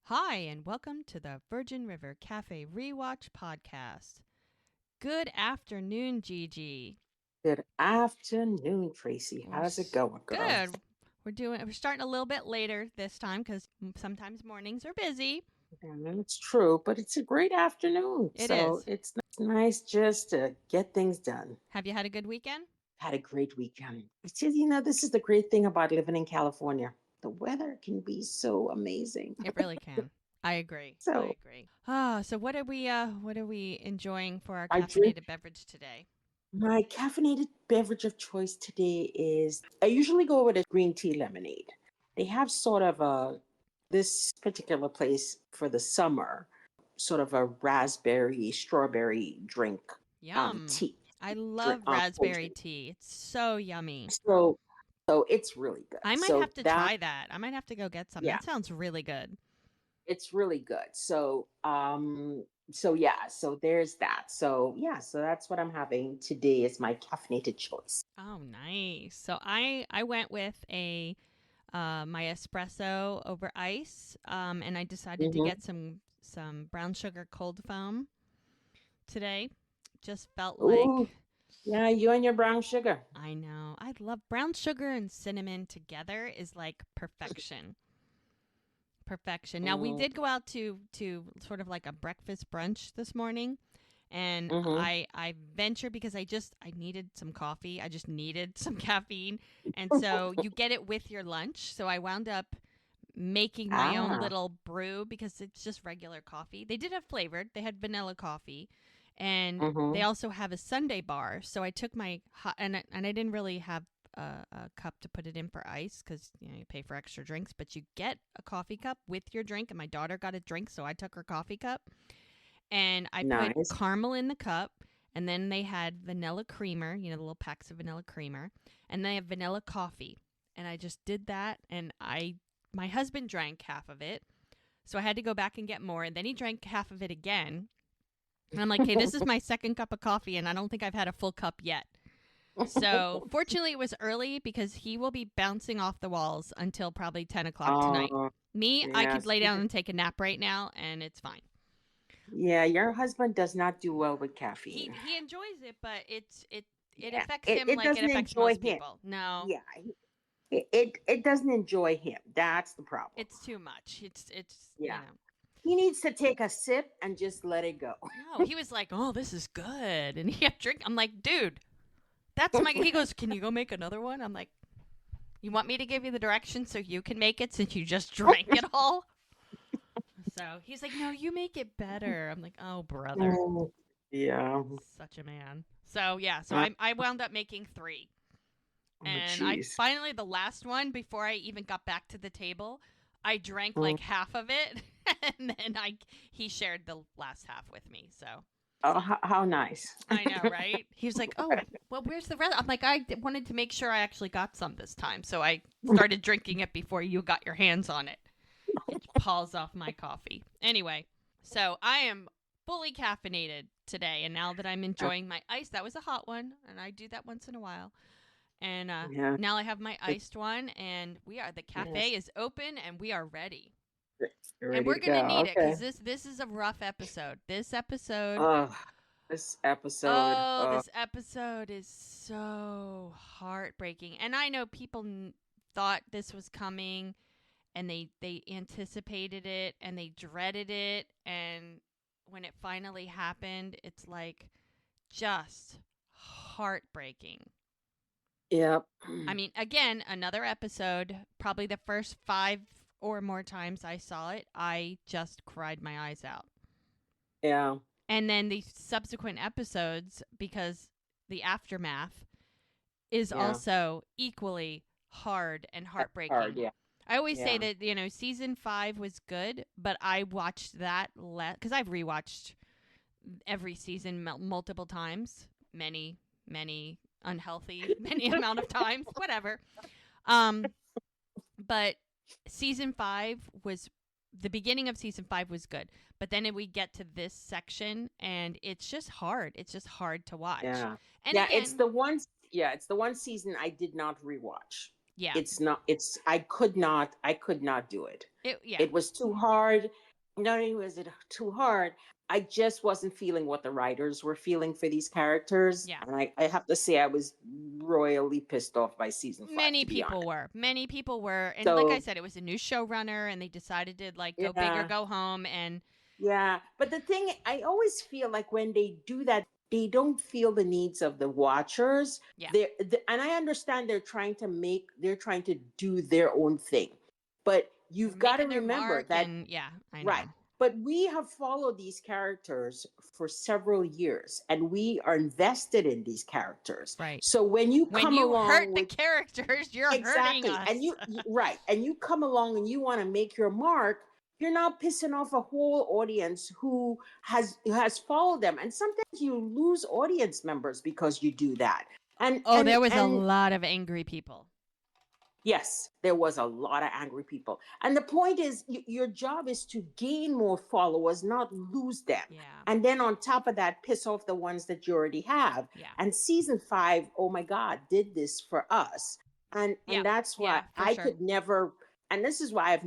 Hi, and welcome to the Virgin River Cafe Rewatch podcast. Good afternoon, Gigi. Good afternoon, Tracy. We're How's it going, girl? good. We're starting a little bit later this time because sometimes mornings are busy. It's true, but it's a great afternoon. It So is. it's nice just to get things done. Have you had a good weekend? Had a great weekend. It's just, this is the great thing about living in California. The weather can be so amazing. It really can. I agree. I So agree. So what are we enjoying for our I drink caffeinated beverage today? my caffeinated beverage of choice today is I usually go with a green tea lemonade. They have sort of this particular place for the summer, sort of a raspberry strawberry drink Yum. tea I drink love raspberry potion. tea. It's so yummy. So it's really good. I might So have to that try that. I might have to go get some. yeah, That sounds really good. it's really good. So yeah, so there's that. So yeah, so that's what I'm having today is my caffeinated choice. Oh, nice. So I went with a my espresso over ice, and I decided to Mm-hmm. get some brown sugar cold foam today. Just felt Ooh, like yeah, you and your brown sugar. I know I love brown sugar and cinnamon together is like perfection. Perfection. Now we Mm, did go out to sort of like a breakfast brunch this morning, and mm-hmm. I ventured because I needed some coffee. I just needed some caffeine, and so you get it with your lunch. So I wound up making my own Ah, little brew because it's just regular coffee. They did have flavored. They had vanilla coffee, and they mm-hmm. also have a Sunday bar. So I took my hot and I didn't really have a cup to put it in for ice because you pay for extra drinks, but you get a coffee cup with your drink. And my daughter got a drink, so I took her coffee cup and I put Nice. caramel in the cup. And then they had vanilla creamer, the little packs of vanilla creamer, and they have vanilla coffee. And I just did that, and my husband drank half of it, so I had to go back and get more. And then he drank half of it again. And I'm like, okay, this is my second cup of coffee, and I don't think I've had a full cup yet. So fortunately, it was early because he will be bouncing off the walls until probably 10 o'clock tonight. Uh, Me, I could yes. lay down and take a nap right now, and it's fine. Yeah, your husband does not do well with He caffeine. he enjoys it, but it Yeah, affects it, him it like it doesn't affects enjoy most him. people. No, Yeah, it doesn't enjoy him. That's the problem. it's too much. It's Yeah, he needs to take a sip and just let it go. No, he was like, "Oh, this is good," and he kept drinking. I'm like, "Dude, that's my." He goes, "Can you go make another one?" I'm like, "You want me to give you the directions so you can make it since you just drank it all?" So he's like, "No, you make it better." I'm like, "Oh, brother, Mm, yeah. such a man." So yeah, so Uh, I wound up making three, oh, and I jeez. finally the last one before I even got back to the table, I drank Mm. like half of it, and then I he shared the last half with me. So Oh, how nice. I know, right? He was like, "Oh, well, where's the rest?" I'm like, wanted to make sure I actually got some this time, so I started drinking it before you got your hands on it. It paws off my coffee. Anyway, so I am fully caffeinated today, and now that I'm enjoying my ice, that was a hot one, and I do that once in a while. And Yeah. now I have my iced one, and the cafe Yes. is open, and we are ready. You're And ready we're to gonna go. need it Okay. because this is a rough episode. This episode Oh, this episode. Oh, this episode is so heartbreaking. And I know people thought this was coming and they anticipated it and they dreaded it, and when it finally happened, it's like just heartbreaking. Yep. I mean, again, another episode, probably the first 5 or more times I saw it, I just cried my eyes out. Yeah. And then the subsequent episodes, because the aftermath is Yeah. also equally hard and That's hard. heartbreaking. Yeah. I always say Yeah. that, season 5 was good, but I watched that because I've rewatched every season multiple times, many unhealthy, many amount of times, whatever. Um, but season 5 was the beginning of season 5 was good, but then we get to this section and it's just hard. It's just hard to watch. Yeah. And Yeah. again, It's the one season I did not rewatch. Yeah. It's not. It's I could not do it. Yeah. It was too hard. Not only was it too hard, I just wasn't feeling what the writers were feeling for these characters. Yeah. And I have to say, I was royally pissed off by season 5, Many to be people honest. were. Many people were. And like I So, said, it was a new showrunner and they decided to like go big or yeah, go home. And yeah. But the thing, I always feel like when they do that, they don't feel the needs of the watchers. yeah, And I understand they're trying to do their own thing. But they're you've got to making their remember mark. that. And yeah, I Right. know. But we have followed these characters for several years and we are invested in these characters. Right. So when you When come you hurt along the with characters, you're hurting exactly, us. right, and you come along and you want to make your mark, you're not pissing off a whole audience who has followed them. And sometimes you lose audience members because you do that. And Oh, and there was a and lot of angry people. yes, there was a lot of angry people. And the point is, your job is to gain more followers, not lose them. Yeah. And then on top of that, piss off the ones that you already have. Yeah. And season 5, oh my God, did this for us. And Yeah. that's why Yeah, for I sure. could never, and this is why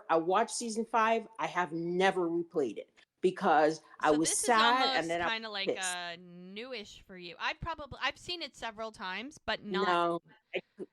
I watched season 5, I have never replayed it because I So was this is sad and almost then I kind of was like pissed. newish for you. I've seen it several times, but No,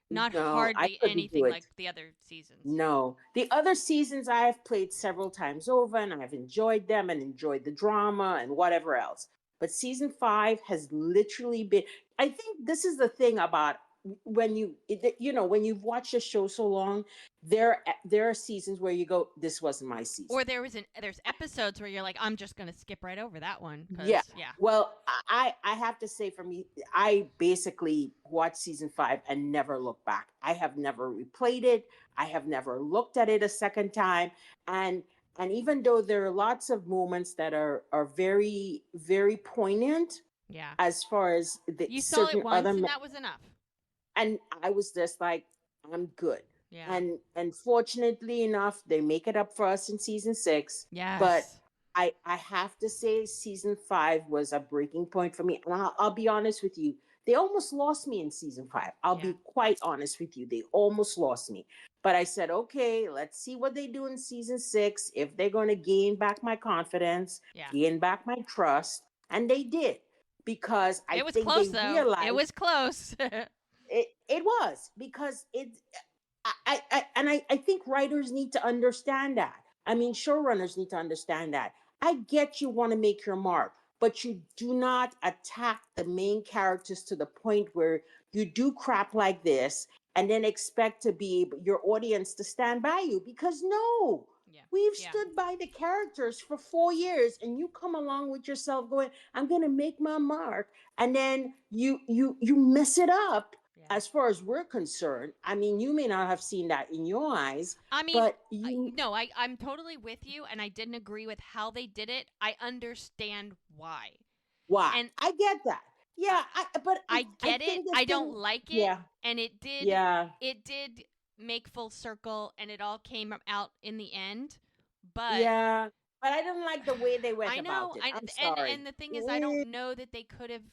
not no, I hardly couldn't do anything it. like the other seasons. No. The other seasons I have played several times over and I've enjoyed them and enjoyed the drama and whatever else. But season 5 has literally been, I think this is the thing about when when you've watched a show so long, there are seasons where you go, this wasn't my season. Or there's episodes where you're like, I'm just gonna skip right over that one Yeah. because yeah. Well, I have to say for me, I basically watched season 5 and never looked back. I have never replayed it. I have never looked at it a second time. And and even though there are lots of moments that are very, very poignant Yeah. as far as the You saw it certain once and that was enough. and I was just like, I'm good. Yeah. And fortunately enough, they make it up for us in season 6. But Yes. I have to say season 5 was a breaking point for me. And I'll be honest with you, they almost lost me in season 5. I'll Yeah. be quite honest with you. They almost lost me. But I said, okay, let's see what they do in season 6. If they're going to gain back my confidence, Yeah. gain back my trust. And they did. Because I It was think they close though. realized It was close. it was because I think writers need to understand that. I mean, showrunners need to understand that. I get you want to make your mark, but you do not attack the main characters to the point where you do crap like this and then expect to be your audience to stand by you because no. Yeah. We've Yeah. stood by the characters for 4 years and you come along with yourself going, I'm gonna make my mark, and then you mess it up Yeah. as far as we're concerned. I mean, you may not have seen that in your eyes, I mean, but you no, I'm totally with you, and I didn't agree with how they did it. I understand why, why? and I get that. Yeah, but I get it. think the I thing, don't like it, yeah, and yeah, it did make full circle, and it all came out in the end. But yeah. But I don't like the way they went I know, about it. I'm sorry. and the thing is, I don't know that they could have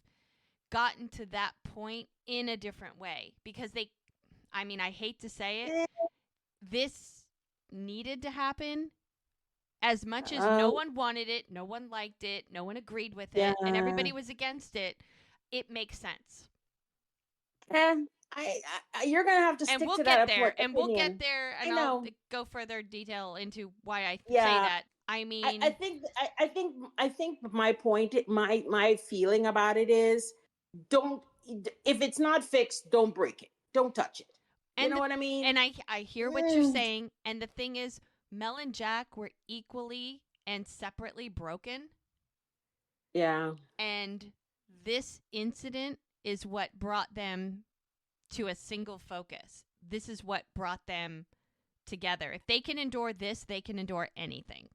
gotten to that point in a different way because they. I mean, I hate to say it, Eh, this needed to happen. As much as no Um, one wanted it, no one liked it, no one agreed with yeah. it, and everybody was against it, it makes sense. Eh, you're gonna have to And stick we'll to get that there, and we'll get opinion. there, I and I'll know. go further detail into why I say Yeah, that. I I mean, think I think my point, my feeling about it is, don't, if it's not fixed, don't break it, don't touch it. You and know what I mean? I hear what you're Mm, saying, and the thing is, Mel and Jack were equally and separately broken, yeah, and this incident is what brought them to a single focus. This is what brought them together. If they can endure this, they can endure anything.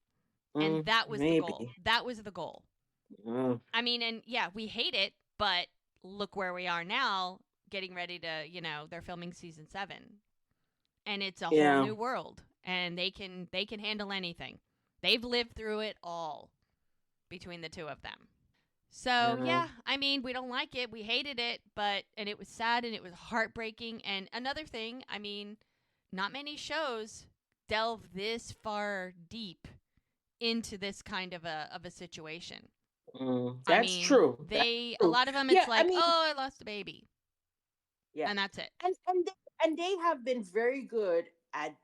And that was the goal. maybe. That was the goal. Mm, I mean, and yeah, we hate it, but look where we are now, getting ready to, they're filming season 7. And it's a whole yeah, new world, and they can handle anything. They've lived through it all between the two of them. So, Yeah. yeah, I mean, we don't like it. We hated it, and it was sad and it was heartbreaking. And another thing, I mean, not many shows delve this far deep into this kind of a situation. I That's mean, true. That's a true. lot of them, Yeah, it's I like, mean, oh, I lost a baby. yeah, And that's it. and they have been very good at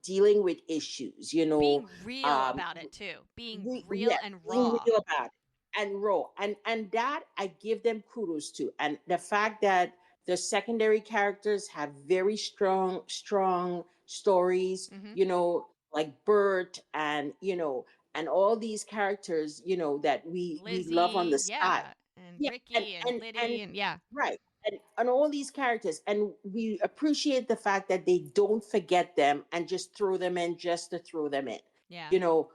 dealing with issues. Being real Um, about it, too. Being real yeah, and being raw. real about it and raw, and that I give them kudos to, and the fact that the secondary characters have very strong stories. Hmm. Like Bert, and all these characters, that we love on the Lizzie, side. yeah. And Yeah, and Ricky and and and Liddy, and yeah. right, and all these characters, and we appreciate the fact that they don't forget them and just throw them in just to throw them in. Yeah. You know,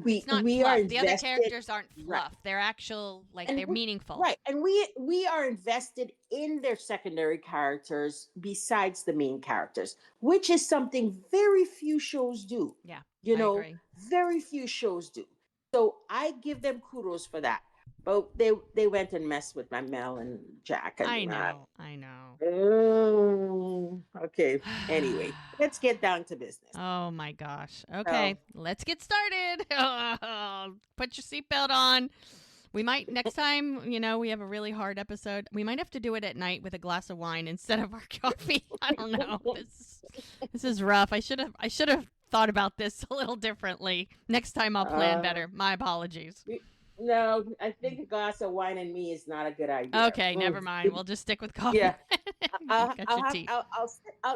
It's not we are fluff. The other invested. characters aren't Right. fluff. They're actual, like, And they're meaningful. right, and we are invested in their secondary characters besides the main characters, which is something very few shows do. Yeah, You I know, agree. very few shows do. So I give them kudos for that. But they went and messed with my Mel and Jack, and I know. I know. okay. Anyway, let's get down to business. Oh my gosh. So, Okay, let's get started. Put your seatbelt on. We might next time, we have a really hard episode. We might have to do it at night with a glass of wine instead of our coffee. I don't know. This is rough. I should have thought about this a little differently. Next time I'll plan better. My apologies. no, I think a glass of wine and me is not a good idea. Okay, never mind. We'll just stick with coffee. Yeah, You got your tea.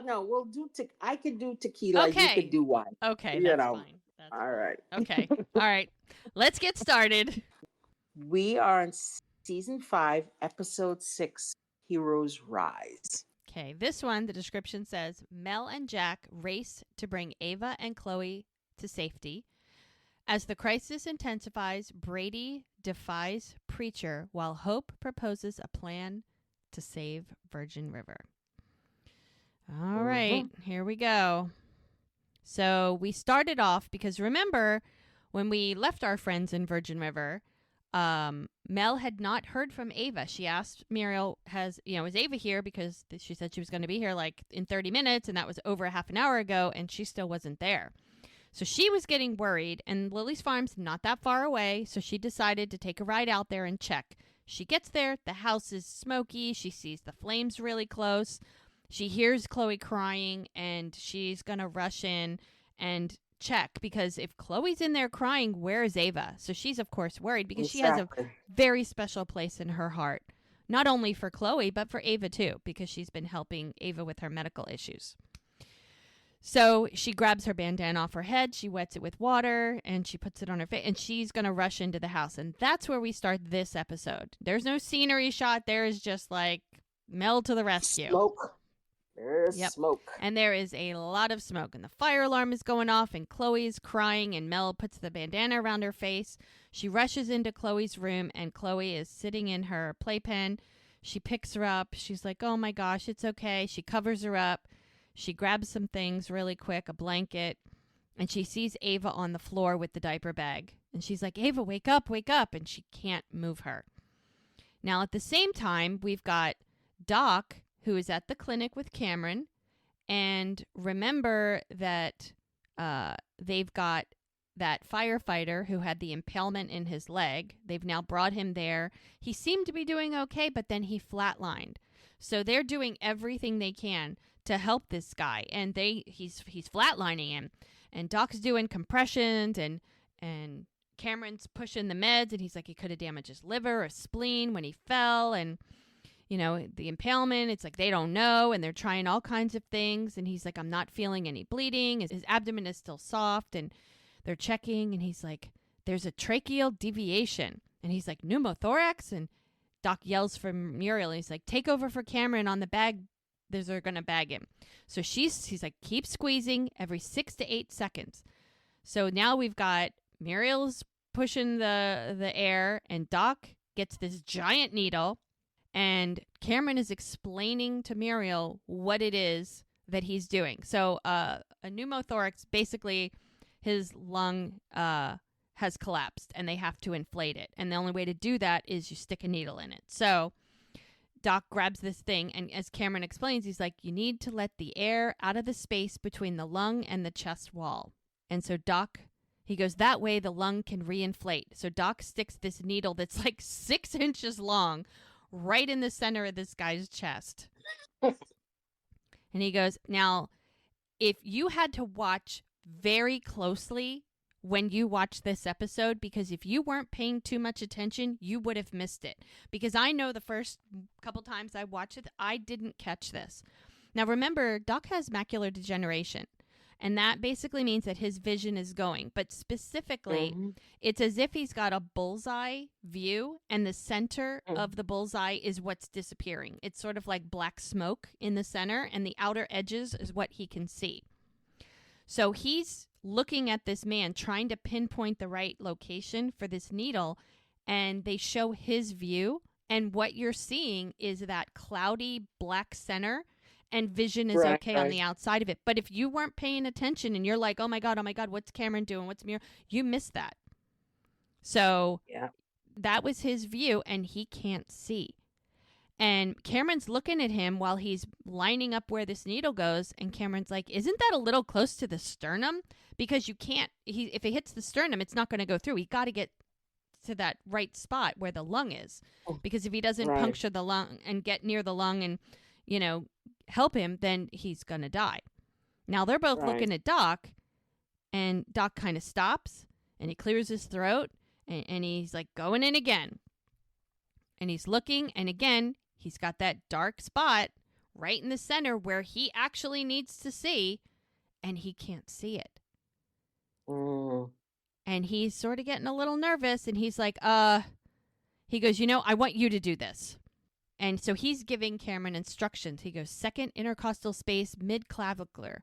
no, we'll do. I could do tequila. You Okay. could do wine. Okay, You that's know. fine. That's All right. okay. All right. Let's get started. We are in season 5, episode 6, Heroes Rise. Okay, this one, the description says Mel and Jack race to bring Ava and Chloe to safety. As the crisis intensifies, Brady defies Preacher while Hope proposes a plan to save Virgin River. All right, here we go. So we started off because remember when we left our friends in Virgin River, Mel had not heard from Ava. She asked Muriel, is Ava here? Because she said she was going to be here like in 30 minutes, and that was over a half an hour ago, and she still wasn't there. So she was getting worried, and Lily's farm's not that far away, so she decided to take a ride out there and check. She gets there, the house is smoky, she sees the flames really close, she hears Chloe crying, and she's going to rush in and check, because if Chloe's in there crying, where is Ava? So she's, of course, worried because she has a very special place in her heart, not only for Chloe, but for Ava, too, because she's been helping Ava with her medical issues. So she grabs her bandana off her head, she wets it with water, and she puts it on her face, and she's going to rush into the house. And that's where we start this episode. There's no scenery shot. There is just like Mel to the rescue. Smoke. There's smoke. And there is a lot of smoke. And the fire alarm is going off, and Chloe's crying, and Mel puts the bandana around her face. She rushes into Chloe's room, and Chloe is sitting in her playpen. She picks her up. She's like, oh my gosh, it's okay. She covers her up. She grabs some things really quick, a blanket, and she sees Ava on the floor with the diaper bag. And she's like, Ava, wake up, wake up. And she can't move her. Now, at the same time, we've got Doc, who is at the clinic with Cameron. And remember that they've got that firefighter who had the impalement in his leg. They've now brought him there. He seemed to be doing okay, but then he flatlined. So they're doing everything they can to help this guy, and he's flatlining him, and Doc's doing compressions, and Cameron's pushing the meds, and he's like he could have damaged his liver or spleen when he fell, and the impalement, it's like they don't know, and they're trying all kinds of things, and he's like, I'm not feeling any bleeding, his abdomen is still soft, and they're checking, and he's like, there's a tracheal deviation, and he's like, pneumothorax, and Doc yells for Muriel, and he's like, take over for Cameron on the bag. They're going to bag him. So he's like, keep squeezing every 6 to 8 seconds. So now we've got Muriel's pushing the air, and Doc gets this giant needle, and Cameron is explaining to Muriel what it is that he's doing. So a pneumothorax, basically his lung has collapsed and they have to inflate it. And the only way to do that is you stick a needle in it. So Doc grabs this thing, and as Cameron explains, he's like, you need to let the air out of the space between the lung and the chest wall. And so Doc, he goes, that way the lung can reinflate. So Doc sticks this needle that's like 6 inches long right in the center of this guy's chest. And he goes, now, if you had to watch very closely when you watch this episode, because if you weren't paying too much attention, you would have missed it. Because I know the first couple times I watched it, I didn't catch this. Now, remember, Doc has macular degeneration, and that basically means that his vision is going. But specifically, it's as if he's got a bullseye view, and the center of the bullseye is what's disappearing. It's sort of like black smoke in the center, and the outer edges is what he can see. So he's looking at this man, trying to pinpoint the right location for this needle, and they show his view, and what you're seeing is that cloudy black center, and vision is okay on the outside of it. But if you weren't paying attention and you're like, oh my God, what's Cameron doing? What's Mira? You missed that. So that was his view, and he can't see. And Cameron's looking at him while he's lining up where this needle goes, and Cameron's like, isn't that a little close to the sternum? Because you can't, if it hits the sternum, it's not going to go through. He got to get to that right spot where the lung is. Because if he doesn't puncture the lung and get near the lung and, help him, then he's going to die. Now, they're both looking at Doc, and Doc kind of stops, and he clears his throat, and he's like going in again. And he's looking, and again, he's got that dark spot right in the center where he actually needs to see, and he can't see it. And he's sort of getting a little nervous, and he's like, he goes, I want you to do this. And so he's giving Cameron instructions. He goes, second intercostal space, mid-clavicular.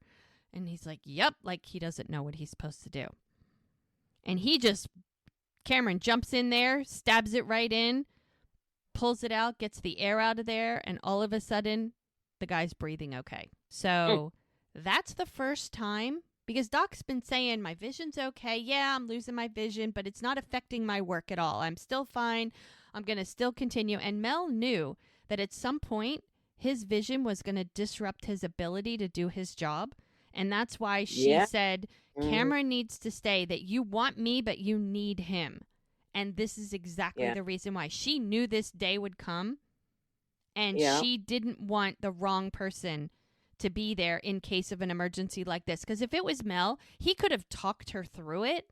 And he's like, yep, like he doesn't know what he's supposed to do. And Cameron jumps in there, stabs it right in, pulls it out, gets the air out of there, and all of a sudden, the guy's breathing okay. So that's the first time, because Doc's been saying, my vision's okay. Yeah, I'm losing my vision, but it's not affecting my work at all. I'm still fine. I'm going to still continue. And Mel knew that at some point, his vision was going to disrupt his ability to do his job. And that's why she said, Cameron needs to stay, that you want me, but you need him. And this is exactly the reason why. She knew this day would come, and she didn't want the wrong person to be there in case of an emergency like this. Because if it was Mel, he could have talked her through it.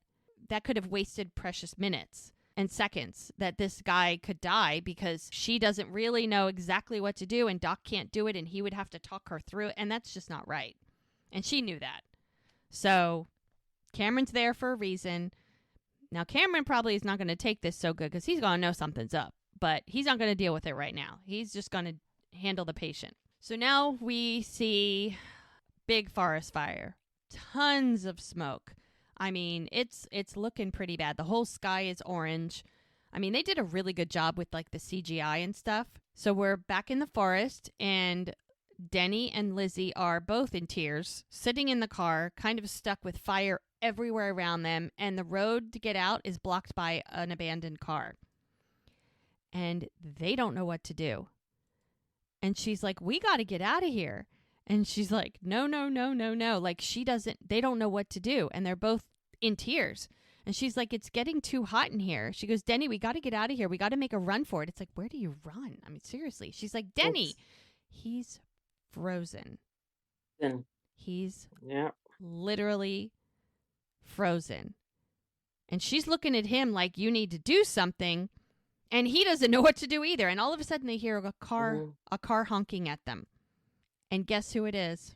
That could have wasted precious minutes and seconds that this guy could die because she doesn't really know exactly what to do, and Doc can't do it, and he would have to talk her through it, and that's just not right. And she knew that. So Cameron's there for a reason. Now, Cameron probably is not going to take this so good because he's going to know something's up, but he's not going to deal with it right now. He's just going to handle the patient. So now we see big forest fire, tons of smoke. I mean, it's looking pretty bad. The whole sky is orange. I mean, they did a really good job with like the CGI and stuff. So we're back in the forest, and Denny and Lizzie are both in tears, sitting in the car, kind of stuck with fire everywhere around them, and the road to get out is blocked by an abandoned car. And they don't know what to do. And she's like, we got to get out of here. And she's like, no. Like they don't know what to do. And they're both in tears. And she's like, it's getting too hot in here. She goes, Denny, we got to get out of here. We got to make a run for it. It's like, where do you run? I mean, seriously. She's like, Denny, he's frozen. He's literally frozen. And she's looking at him like, you need to do something. And he doesn't know what to do either. And all of a sudden they hear a car honking at them. And guess who it is?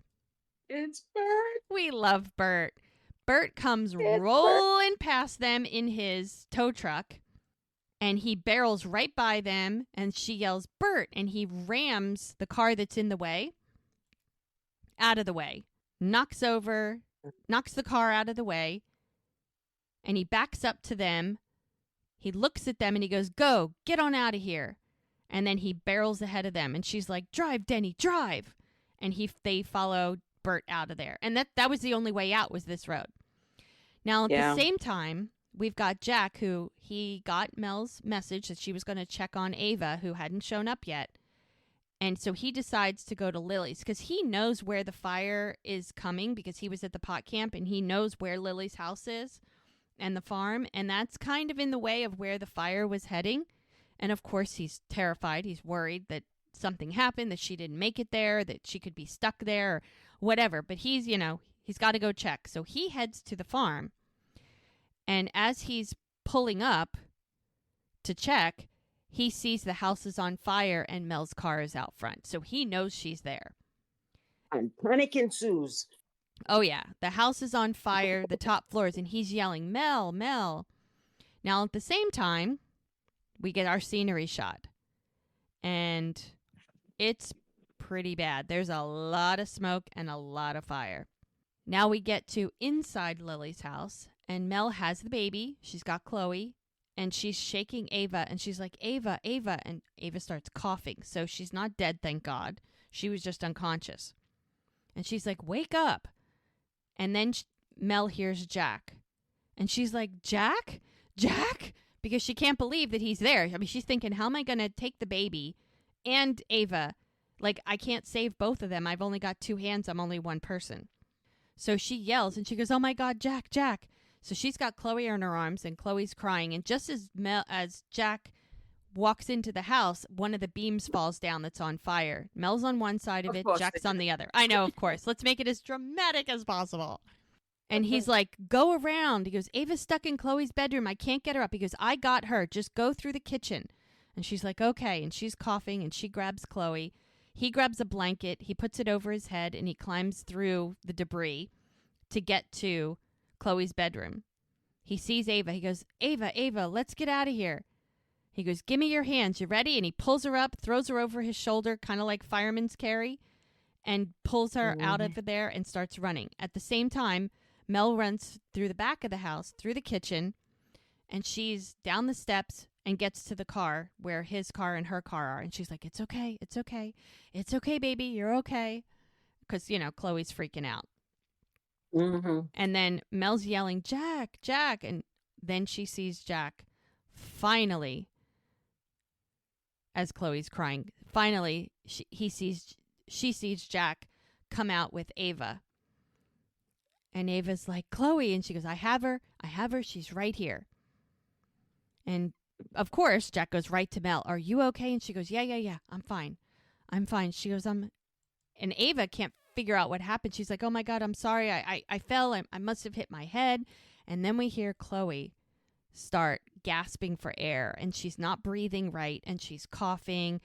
It's Bert. We love Bert. Bert comes rolling past them in his tow truck, and he barrels right by them, and she yells, Bert, and he rams the car that's in the way out of the way, knocks the car out of the way, and he backs up to them. He looks at them, and he goes, go, get on out of here. And then he barrels ahead of them, and she's like, drive, Denny, drive. And they follow Bert out of there. And that was the only way out, was this road. Now, at the same time, we've got Jack, who he got Mel's message that she was going to check on Ava, who hadn't shown up yet. And so he decides to go to Lily's because he knows where the fire is coming because he was at the pot camp and he knows where Lily's house is and the farm. And that's kind of in the way of where the fire was heading. And of course, he's terrified. He's worried that something happened, that she didn't make it there, that she could be stuck there or whatever. But he's, he's got to go check. So he heads to the farm. And as he's pulling up to check, he sees the house is on fire and Mel's car is out front. So he knows she's there. And panic ensues. Oh, yeah. The house is on fire, the top floors, and he's yelling, Mel, Mel. Now, at the same time, we get our scenery shot. And it's pretty bad. There's a lot of smoke and a lot of fire. Now we get to inside Lily's house, and Mel has the baby. She's got Chloe. And she's shaking Ava, and she's like, Ava, Ava. And Ava starts coughing. So she's not dead, thank God. She was just unconscious. And she's like, wake up. And then Mel hears Jack. And she's like, Jack? Jack? Because she can't believe that he's there. I mean, she's thinking, how am I going to take the baby and Ava? Like, I can't save both of them. I've only got two hands. I'm only one person. So she yells, and she goes, oh, my God, Jack, Jack. So she's got Chloe in her arms, and Chloe's crying. And just as Jack walks into the house, one of the beams falls down that's on fire. Mel's on one side of it, Jack's on the other. I know, of course. Let's make it as dramatic as possible. And he's like, go around. He goes, Ava's stuck in Chloe's bedroom. I can't get her up. He goes, I got her. Just go through the kitchen. And she's like, okay. And she's coughing, and she grabs Chloe. He grabs a blanket. He puts it over his head, and he climbs through the debris to get to Chloe's bedroom. He sees Ava. He goes, Ava, Ava, let's get out of here. He goes, give me your hands. You ready? And he pulls her up, throws her over his shoulder, kind of like fireman's carry, and pulls her out of there and starts running. At the same time, Mel runs through the back of the house, through the kitchen, and she's down the steps and gets to the car where his car and her car are. And she's like, it's okay. It's okay. It's okay, baby. You're okay. Because, Chloe's freaking out. Mm-hmm. And then Mel's yelling, Jack, Jack. And then she sees Jack finally, as Chloe's crying, finally she sees Jack come out with Ava. And Ava's like, Chloe. And she goes, I have her. She's right here. And of course, Jack goes right to Mel. Are you okay? And she goes, yeah. I'm fine. She goes, and Ava can't figure out what happened. She's like, oh my God, I'm sorry. I fell. I must have hit my head. And then we hear Chloe start gasping for air, and she's not breathing right, and she's coughing,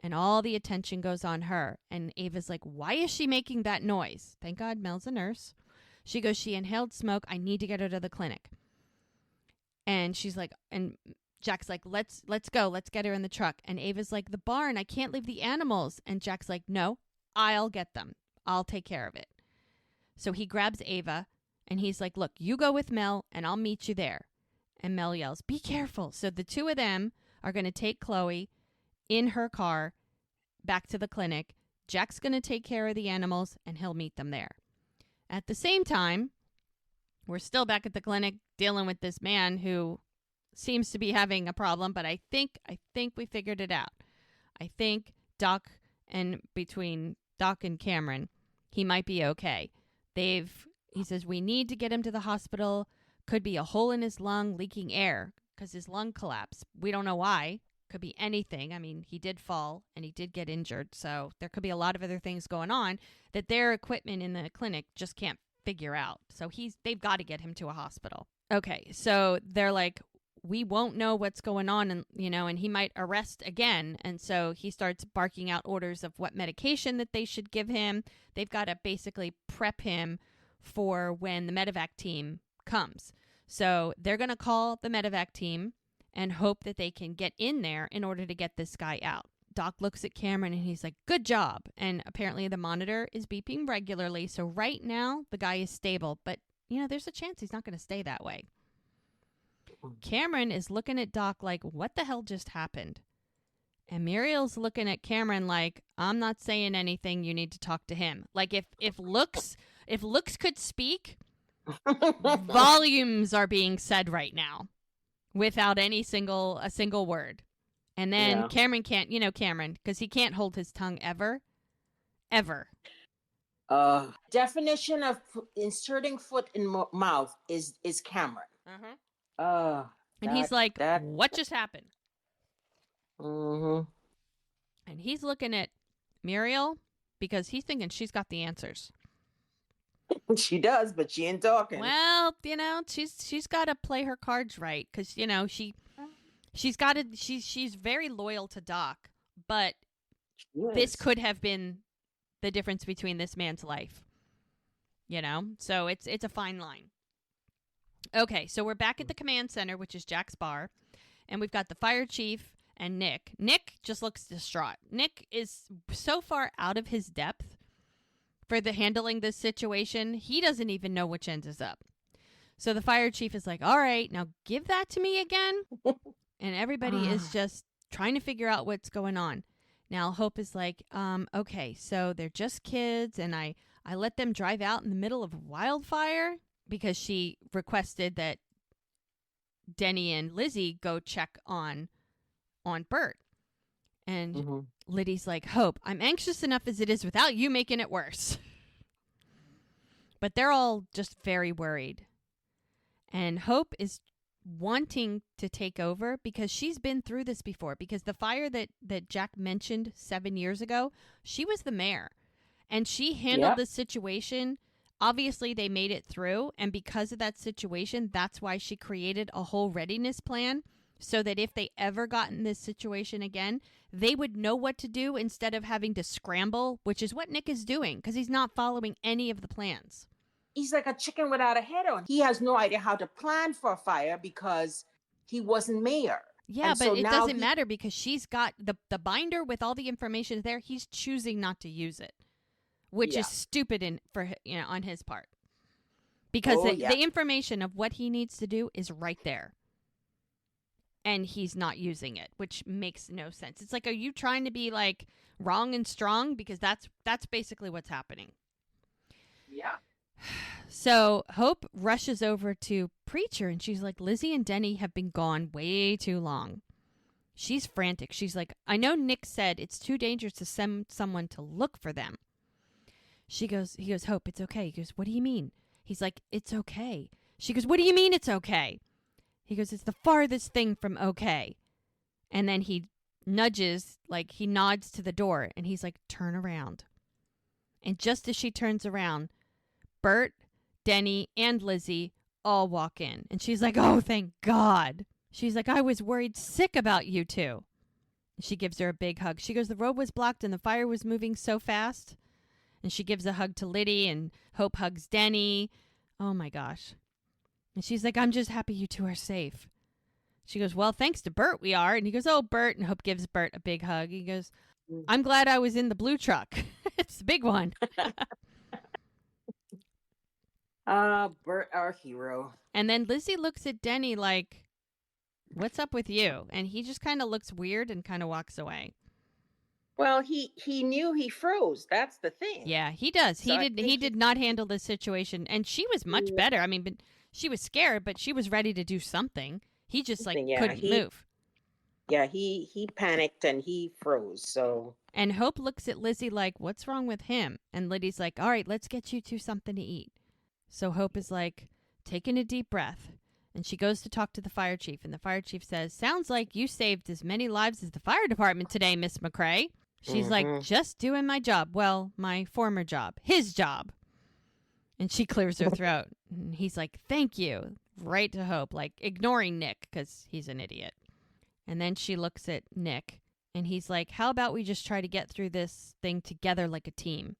and all the attention goes on her. And Ava's like, why is she making that noise? Thank God Mel's a nurse. She goes, she inhaled smoke. I need to get her to the clinic. And she's like, and Jack's like, let's go. Let's get her in the truck. And Ava's like, the barn, I can't leave the animals. And Jack's like, no, I'll get them. I'll take care of it. So he grabs Ava, and he's like, look, you go with Mel, and I'll meet you there. And Mel yells, be careful. So the two of them are going to take Chloe in her car back to the clinic. Jack's going to take care of the animals, and he'll meet them there. At the same time, we're still back at the clinic dealing with this man who seems to be having a problem, but I think we figured it out. I think between Doc and Cameron, he might be okay. He says, we need to get him to the hospital. Could be a hole in his lung, leaking air, because his lung collapsed. We don't know why. Could be anything. I mean, he did fall, and he did get injured, so there could be a lot of other things going on that their equipment in the clinic just can't figure out. So they've got to get him to a hospital. Okay, so they're like, we won't know what's going on, and and he might arrest again. And so he starts barking out orders of what medication that they should give him. They've got to basically prep him for when the medevac team comes. So they're going to call the medevac team and hope that they can get in there in order to get this guy out. Doc looks at Cameron, and he's like, good job. And apparently the monitor is beeping regularly. So right now the guy is stable, but there's a chance he's not going to stay that way. Cameron is looking at Doc like, what the hell just happened? And Muriel's looking at Cameron like, I'm not saying anything. You need to talk to him. Like if looks could speak, Volumes are being said right now without a single word. And then Yeah. Cameron can't, Cameron, because he can't hold his tongue ever. Definition of inserting foot in mouth is Cameron. Uh, And he's like, that. what just happened? Mm-hmm. And he's looking at Muriel because he's thinking she's got the answers. She does, but she ain't talking. Well, she's got to play her cards right because she's very loyal to Doc, but this could have been the difference between this man's life. So it's a fine line. Okay, so we're back at the command center, which is Jack's bar, and we've got the fire chief and Nick. Nick just looks distraught. Nick is so far out of his depth for the handling this situation. He doesn't even know which end is up. So the fire chief is like, all right, now give that to me again. And everybody is just trying to figure out what's going on. Now Hope is like, okay, so they're just kids, and I let them drive out in the middle of a wildfire because she requested that Denny and Lizzie go check on Bert. And Liddy's like, Hope, I'm anxious enough as it is without you making it worse. But they're all just very worried. And Hope is wanting to take over because she's been through this before. Because the fire that Jack mentioned 7 years ago, she was the mayor. And she handled this situation. Obviously, they made it through. And because of that situation, that's why she created a whole readiness plan. So that if they ever got in this situation again, they would know what to do instead of having to scramble, which is what Nick is doing because he's not following any of the plans. He's like a chicken without a head on. He has no idea how to plan for a fire because he wasn't mayor. Yeah, and but it doesn't matter because she's got the binder with all the information there. He's choosing not to use it, which is stupid on his part. Because the information of what he needs to do is right there. And he's not using it, which makes no sense. It's like, are you trying to be like wrong and strong? Because that's basically what's happening. Yeah. So Hope rushes over to Preacher and she's like, Lizzie and Denny have been gone way too long. She's frantic. She's like, I know Nick said it's too dangerous to send someone to look for them. He goes, Hope, it's okay. He goes, what do you mean? He's like, it's okay. She goes, what do you mean it's okay? He goes, it's the farthest thing from okay. And then he nods to the door, and he's like, turn around. And just as she turns around, Bert, Denny, and Lizzie all walk in. And she's like, oh, thank God. She's like, I was worried sick about you two. She gives her a big hug. She goes, the road was blocked and the fire was moving so fast. And she gives a hug to Liddy, and Hope hugs Denny. Oh, my gosh. And she's like, I'm just happy you two are safe. She goes, well, thanks to Bert we are. And he goes, oh, Bert. And Hope gives Bert a big hug. He goes, I'm glad I was in the blue truck. It's the big one. Bert, our hero. And then Lizzie looks at Denny like, what's up with you? And he just kind of looks weird and kind of walks away. Well, he knew he froze. That's the thing. Yeah, he does. So he did not handle this situation. And she was much better. I mean, she was scared, but she was ready to do something. He just couldn't move. Yeah, he panicked and he froze. So. And Hope looks at Lizzie like, what's wrong with him? And Liddy's like, all right, let's get you two something to eat. So Hope is like, taking a deep breath. And she goes to talk to the fire chief. And the fire chief says, sounds like you saved as many lives as the fire department today, Miss McCrae. She's like, just doing my job. Well, my former job. His job. And she clears her throat. And he's like, thank you. Right to Hope, like ignoring Nick because he's an idiot. And then she looks at Nick. And he's like, how about we just try to get through this thing together like a team?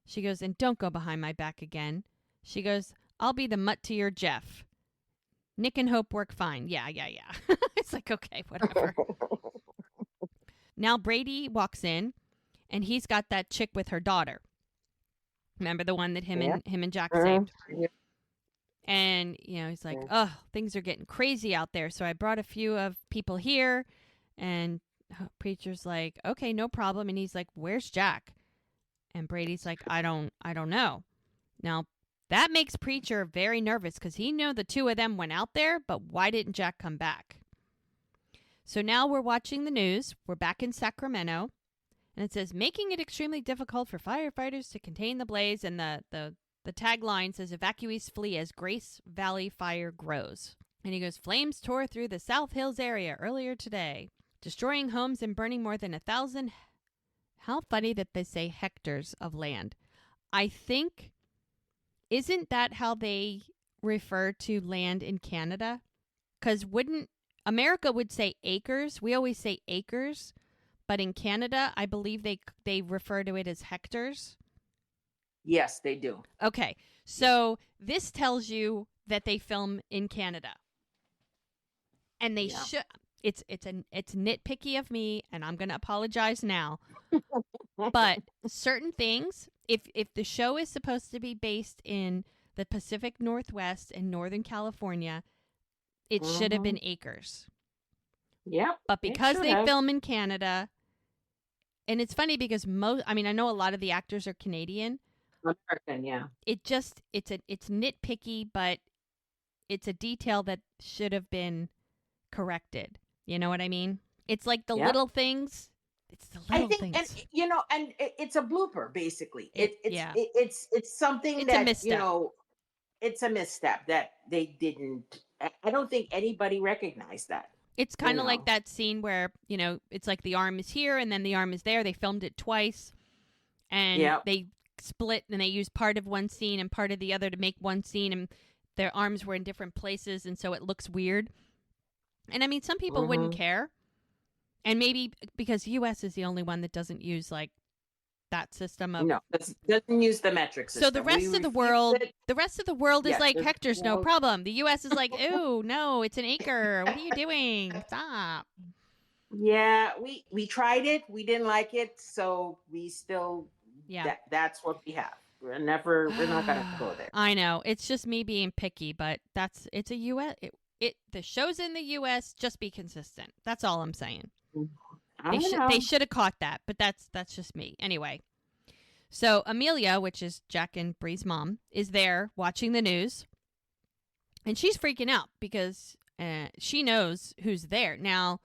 She goes, and don't go behind my back again. She goes, I'll be the mutt to your Jeff. Nick and Hope work fine. Yeah. It's like, okay, whatever. Now Brady walks in, and he's got that chick with her daughter. Remember the one that him and Jack saved? Yeah. And, he's like, oh, things are getting crazy out there. So I brought a few of people here. And Preacher's like, okay, no problem. And he's like, where's Jack? And Brady's like, I don't know. Now, That makes Preacher very nervous because he knew the two of them went out there, but why didn't Jack come back? So now we're watching the news. We're back in Sacramento. And it says, making it extremely difficult for firefighters to contain the blaze. And the tagline says, evacuees flee as Grace Valley fire grows. And he goes, flames tore through the South Hills area earlier today, destroying homes and burning more than 1,000. How funny that they say hectares of land. I think, isn't that how they refer to land in Canada? Because America would say acres. We always say acres. But in Canada, I believe they refer to it as hectares. Yes, they do. Okay. So this tells you that they film in Canada. And they should. It's nitpicky of me, and I'm going to apologize now. But certain things, if the show is supposed to be based in the Pacific Northwest and Northern California, it should have been acres. Yeah. But because they film in Canada, and it's funny because I know a lot of the actors are Canadian. American, yeah. It's nitpicky, but it's a detail that should have been corrected. You know what I mean? It's like the little things. It's the little things. And it's a blooper basically. It's something it's that a misstep. It's a misstep that they didn't. I don't think anybody recognized that. It's kind of like that scene where, it's like the arm is here and then the arm is there. They filmed it twice and they split and they used part of one scene and part of the other to make one scene, and their arms were in different places, and so it looks weird. And I mean, some people wouldn't care. And maybe because U.S. is the only one that doesn't use like that system of doesn't use the metric system. So the rest of the world is like hectares, no problem. The U.S. is like, ooh, no, it's an acre. What are you doing? Stop. Yeah, we tried it. We didn't like it, so we still. Yeah, that's what we have. We're not gonna go there. I know it's just me being picky, but it's a U.S. The show's in the U.S. Just be consistent. That's all I'm saying. They should have caught that, but that's just me. Anyway, so Amelia, which is Jack and Bree's mom, is there watching the news, and she's freaking out because she knows who's there. Now,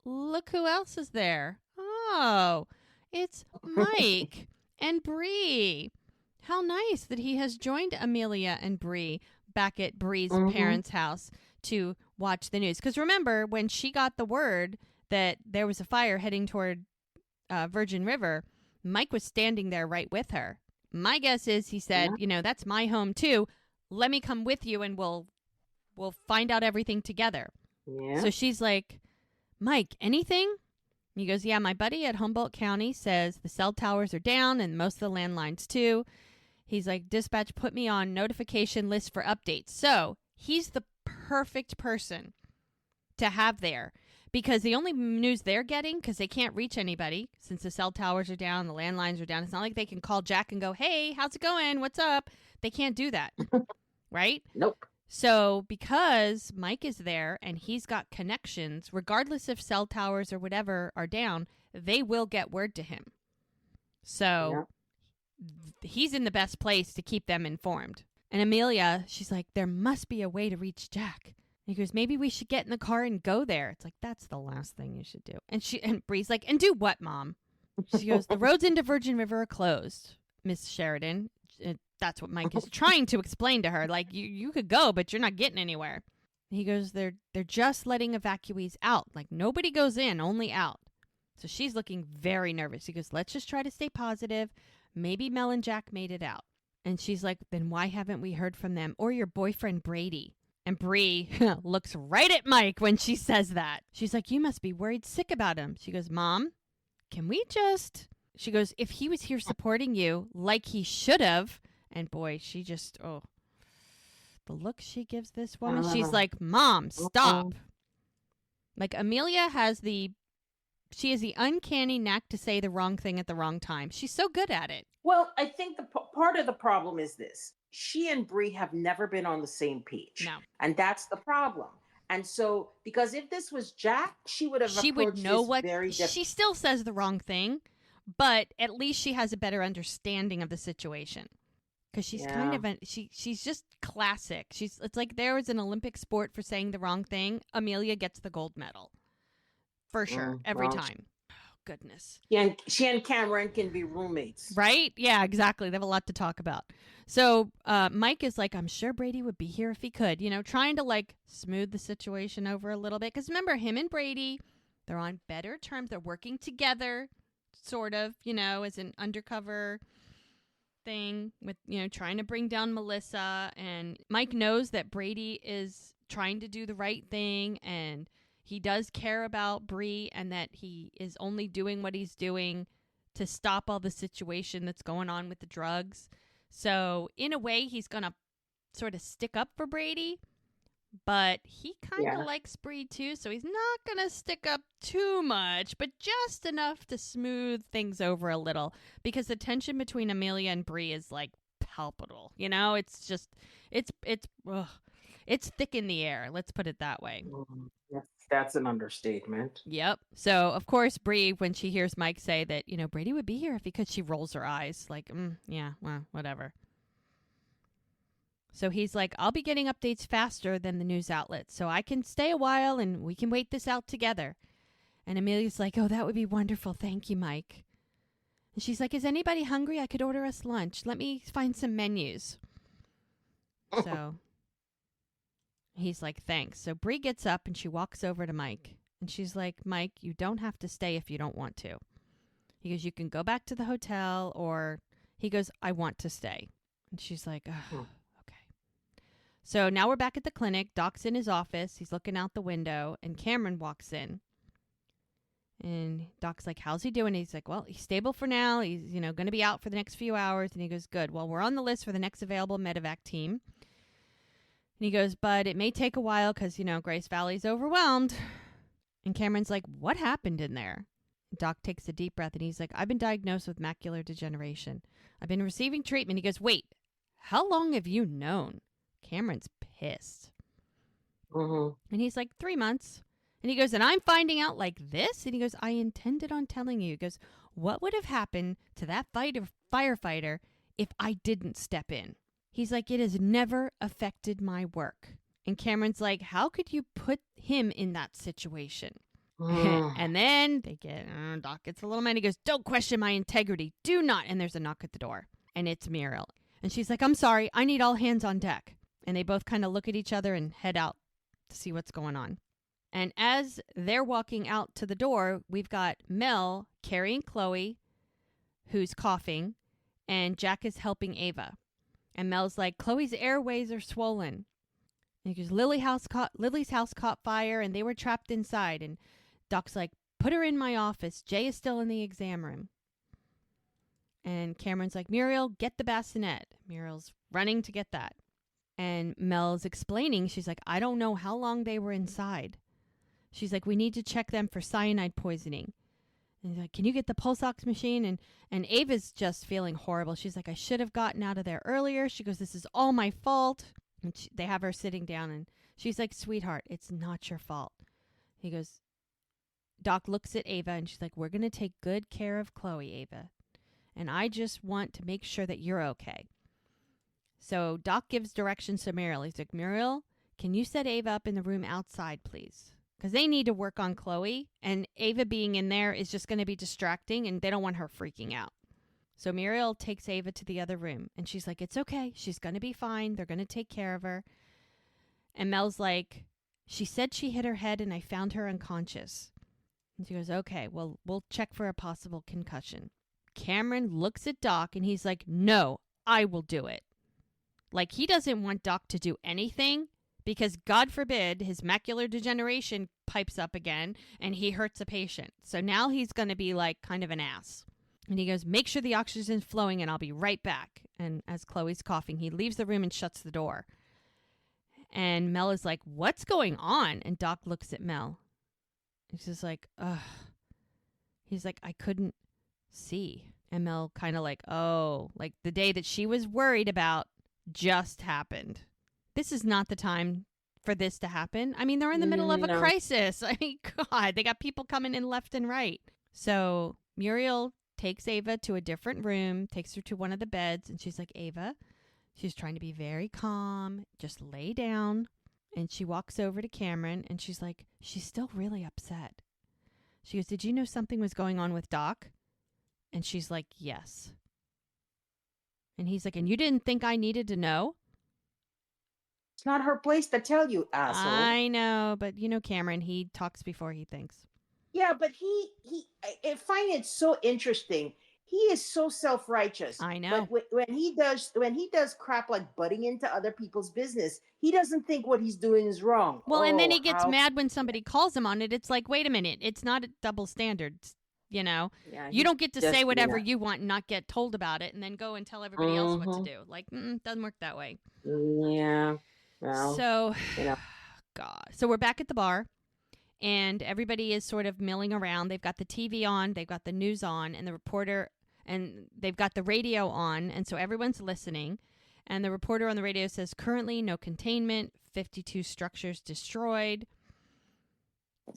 look who else is there. Oh, it's Mike and Bree. How nice that he has joined Amelia and Bree back at Bree's parents' house to watch the news. Because remember, when she got the word that there was a fire heading toward Virgin River, Mike was standing there right with her. My guess is he said, that's my home too. Let me come with you and we'll find out everything together. Yeah. So she's like, Mike, anything? He goes, yeah, my buddy at Humboldt County says the cell towers are down and most of the landlines too. He's like, dispatch put me on notification list for updates. So he's the perfect person to have there. Because the only news they're getting, because they can't reach anybody since the cell towers are down, the landlines are down. It's not like they can call Jack and go, hey, how's it going? What's up? They can't do that. Right? Nope. So because Mike is there and he's got connections, regardless if cell towers or whatever are down, they will get word to him. So he's in the best place to keep them informed. And Amelia, she's like, there must be a way to reach Jack. He goes, maybe we should get in the car and go there. It's like, that's the last thing you should do. And Bree's like, and do what, Mom? She goes, the roads into Virgin River are closed, Miss Sheridan. That's what Mike is trying to explain to her. Like, you could go, but you're not getting anywhere. He goes, they're just letting evacuees out. Like, nobody goes in, only out. So she's looking very nervous. He goes, let's just try to stay positive. Maybe Mel and Jack made it out. And she's like, then why haven't we heard from them? Or your boyfriend, Brady? And Bree looks right at Mike when she says that. She's like, you must be worried sick about him. She goes, Mom, can we just... She goes, if he was here supporting you like he should have... And boy, she just... Oh, the look she gives this woman. She's like, Mom, stop. Like, Amelia has the... She has the uncanny knack to say the wrong thing at the wrong time. She's so good at it. Well, I think part of the problem is this. She and Bree have never been on the same page. No. And that's the problem. And so, because if this was Jack, she would have approached this very different. She still says the wrong thing, but at least she has a better understanding of the situation. Because she's kind Yeah. of she's just classic. It's like there was an Olympic sport for saying the wrong thing. Amelia gets the gold medal for sure every Well, time. Oh, goodness. she and Cameron can be roommates. Right? Yeah, exactly. They have a lot to talk about. So Mike is like, I'm sure Brady would be here if he could, trying to like smooth the situation over a little bit. Because remember, him and Brady, they're on better terms. They're working together, sort of, as an undercover thing with, trying to bring down Melissa. And Mike knows that Brady is trying to do the right thing and he does care about Bree and that he is only doing what he's doing to stop all the situation that's going on with the drugs. So in a way, he's going to sort of stick up for Brady, but he kind of Yeah. likes Bree too, so he's not going to stick up too much, but just enough to smooth things over a little because the tension between Amelia and Bree is like palpable. It's just ugh, it's thick in the air. Let's put it that way. That's an understatement. Yep. So, of course, Bree, when she hears Mike say that, Brady would be here if he could, she rolls her eyes like, yeah, well, whatever. So he's like, I'll be getting updates faster than the news outlets, so I can stay a while and we can wait this out together. And Amelia's like, oh, that would be wonderful. Thank you, Mike. And she's like, is anybody hungry? I could order us lunch. Let me find some menus. So he's like, thanks. So Bree gets up and she walks over to Mike. And she's like, Mike, you don't have to stay if you don't want to. He goes, you can go back to the hotel, or he goes, I want to stay. And she's like, okay. So now we're back at the clinic. Doc's in his office. He's looking out the window, and Cameron walks in. And Doc's like, how's he doing? And he's like, well, he's stable for now. He's, going to be out for the next few hours. And he goes, good. Well, we're on the list for the next available medevac team. And he goes, but it may take a while because, Grace Valley's overwhelmed. And Cameron's like, what happened in there? Doc takes a deep breath and he's like, I've been diagnosed with macular degeneration. I've been receiving treatment. He goes, wait, how long have you known? Cameron's pissed. Mm-hmm. And he's like, 3 months. And he goes, and I'm finding out like this? And he goes, I intended on telling you. He goes, what would have happened to that firefighter if I didn't step in? He's like, it has never affected my work. And Cameron's like, how could you put him in that situation? And then they get, Doc gets a little mad. He goes, don't question my integrity. Do not. And there's a knock at the door. And it's Muriel. And she's like, I'm sorry. I need all hands on deck. And they both kind of look at each other and head out to see what's going on. And as they're walking out to the door, we've got Mel carrying Chloe, who's coughing, and Jack is helping Ava. And Mel's like, Chloe's airways are swollen. And he goes, Lily's house caught fire, and they were trapped inside. And Doc's like, put her in my office. Jay is still in the exam room. And Cameron's like, Muriel, get the bassinet. Muriel's running to get that. And Mel's explaining, she's like, I don't know how long they were inside. She's like, we need to check them for cyanide poisoning. And he's like, can you get the pulse ox machine? And Ava's just feeling horrible. She's like, I should have gotten out of there earlier. She goes, this is all my fault. And they have her sitting down, and she's like, sweetheart, it's not your fault. He goes, Doc looks at Ava, and she's like, we're going to take good care of Chloe, Ava. And I just want to make sure that you're okay. So Doc gives directions to Muriel. He's like, Muriel, can you set Ava up in the room outside, please? Because they need to work on Chloe, and Ava being in there is just going to be distracting, and they don't want her freaking out. So Muriel takes Ava to the other room, and she's like, it's okay. She's going to be fine. They're going to take care of her. And Mel's like, she said she hit her head, and I found her unconscious. And she goes, okay, well, we'll check for a possible concussion. Cameron looks at Doc, and he's like, no, I will do it. Like, he doesn't want Doc to do anything because, God forbid, his macular degeneration pipes up again, and he hurts a patient. So now he's going to be, like, kind of an ass. And he goes, make sure the oxygen's flowing, and I'll be right back. And as Chloe's coughing, he leaves the room and shuts the door. And Mel is like, what's going on? And Doc looks at Mel. He's just like, ugh. He's like, I couldn't see. And Mel kind of like, oh, like the day that she was worried about just happened. This is not the time for this to happen. I mean, they're in the middle of a crisis. I mean, God, they got people coming in left and right. So Muriel takes Ava to a different room, takes her to one of the beds, and she's like, Ava, She's trying to be very calm, just lay down. And she walks over to Cameron and she's like, she's still really upset. She goes, did you know something was going on with Doc? And she's like, yes. And he's like, and you didn't think I needed to know? It's not her place to tell you, asshole. I know, but you know Cameron, he talks before he thinks. Yeah, but I find it so interesting. He is so self-righteous. I know. But when he does crap like butting into other people's business, he doesn't think what he's doing is wrong. Well, and then he gets how mad when somebody calls him on it. It's like, wait a minute, it's not a double standard. You know, yeah, you don't get to just, say whatever yeah. you want and not get told about it and then go and tell everybody else what to do. Like, doesn't work that way. Yeah. Well, So, you know. God. So we're back at the bar and everybody is sort of milling around. They've got the TV on, they've got the news on, and the reporter, and they've got the radio on. And so everyone's listening. And the reporter on the radio says, currently no containment, 52 structures destroyed.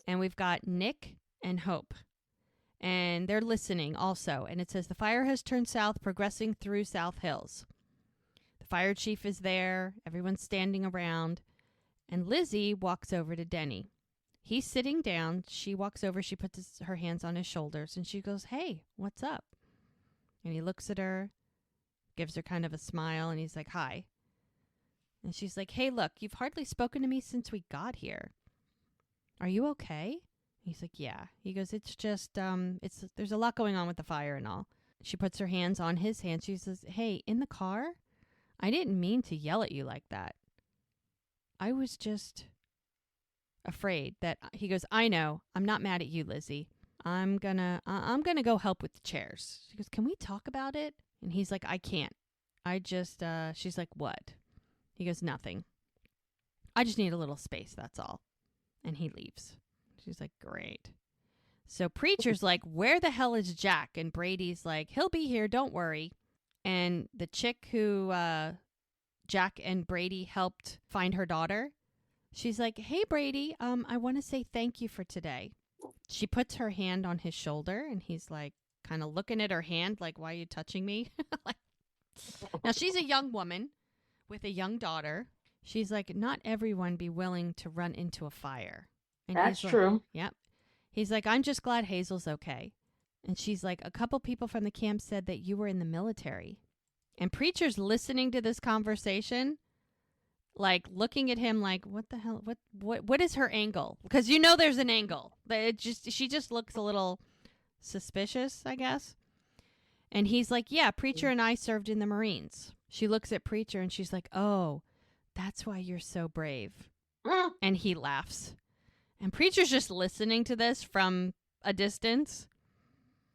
And we've got Nick and Hope. And they're listening also. And it says, the fire has turned south, progressing through South Hills. The fire chief is there. Everyone's standing around. And Lizzie walks over to Denny. He's sitting down. She walks over. She puts her hands on his shoulders. And she goes, hey, what's up? And he looks at her, gives her kind of a smile. And he's like, hi. And she's like, hey, look, you've hardly spoken to me since we got here. Are you okay? He's like, yeah. He goes, it's just, there's a lot going on with the fire and all. She puts her hands on his hands. She says, hey, in the car? I didn't mean to yell at you like that. I was just afraid that, he goes, I know. I'm not mad at you, Lizzie. I'm gonna go help with the chairs. She goes, can we talk about it? And he's like, I can't. I just, she's like, what? He goes, nothing. I just need a little space, that's all. And he leaves. She's like, great. So Preacher's like, where the hell is Jack? And Brady's like, he'll be here, don't worry. And the chick who Jack and Brady helped find her daughter, she's like, hey, Brady, I want to say thank you for today. She puts her hand on his shoulder, and he's like, kind of looking at her hand, like, why are you touching me? Like, now, she's a young woman with a young daughter. She's like, not everyone be willing to run into a fire. And That's he's true. Like, yep. He's like, I'm just glad Hazel's okay. And she's like, a couple people from the camp said that you were in the military. And Preacher's listening to this conversation, like looking at him like, what the hell? What is her angle? Because you know there's an angle. She just looks a little suspicious, I guess. And he's like, yeah, Preacher and I served in the Marines. She looks at Preacher and she's like, oh, that's why you're so brave. And he laughs. And Preacher's just listening to this from a distance.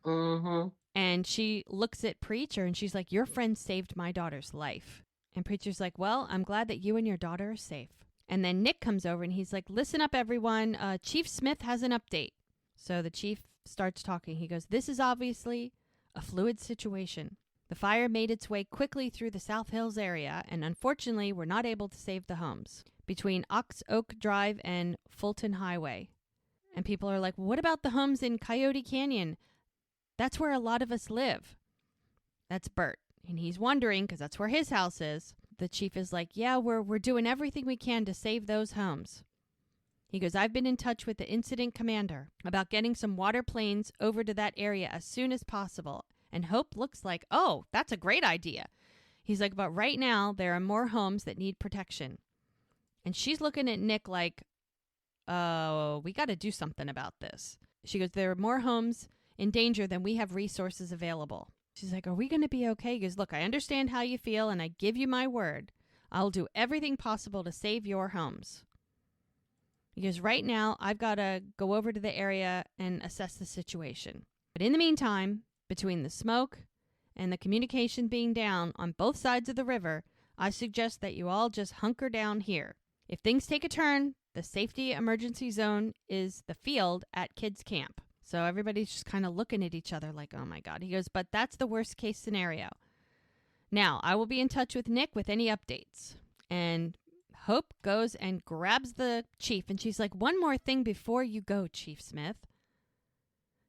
Mm-hmm. And she looks at Preacher and she's like, your friend saved my daughter's life. And Preacher's like, well, I'm glad that you and your daughter are safe. And then Nick comes over and he's like, listen up, everyone. Chief Smith has an update. So the chief starts talking. He goes, this is obviously a fluid situation. The fire made its way quickly through the South Hills area, and unfortunately, we're not able to save the homes between Ox Oak Drive and Fulton Highway. And people are like, what about the homes in Coyote Canyon? That's where a lot of us live. That's Bert. And he's wondering, because that's where his house is. The chief is like, yeah, we're doing everything we can to save those homes. He goes, I've been in touch with the incident commander about getting some water planes over to that area as soon as possible. And Hope looks like, oh, that's a great idea. He's like, but right now, there are more homes that need protection. And she's looking at Nick like, oh, we got to do something about this. She goes, there are more homes in danger than we have resources available. She's like, are we going to be okay? He goes, look, I understand how you feel, and I give you my word. I'll do everything possible to save your homes. He goes, right now, I've got to go over to the area and assess the situation. But in the meantime, between the smoke and the communication being down on both sides of the river, I suggest that you all just hunker down here. If things take a turn, the safety emergency zone is the field at kids' camp. So everybody's just kind of looking at each other like, oh my God. He goes, but that's the worst case scenario. Now, I will be in touch with Nick with any updates. And Hope goes and grabs the chief, and she's like, one more thing before you go, Chief Smith.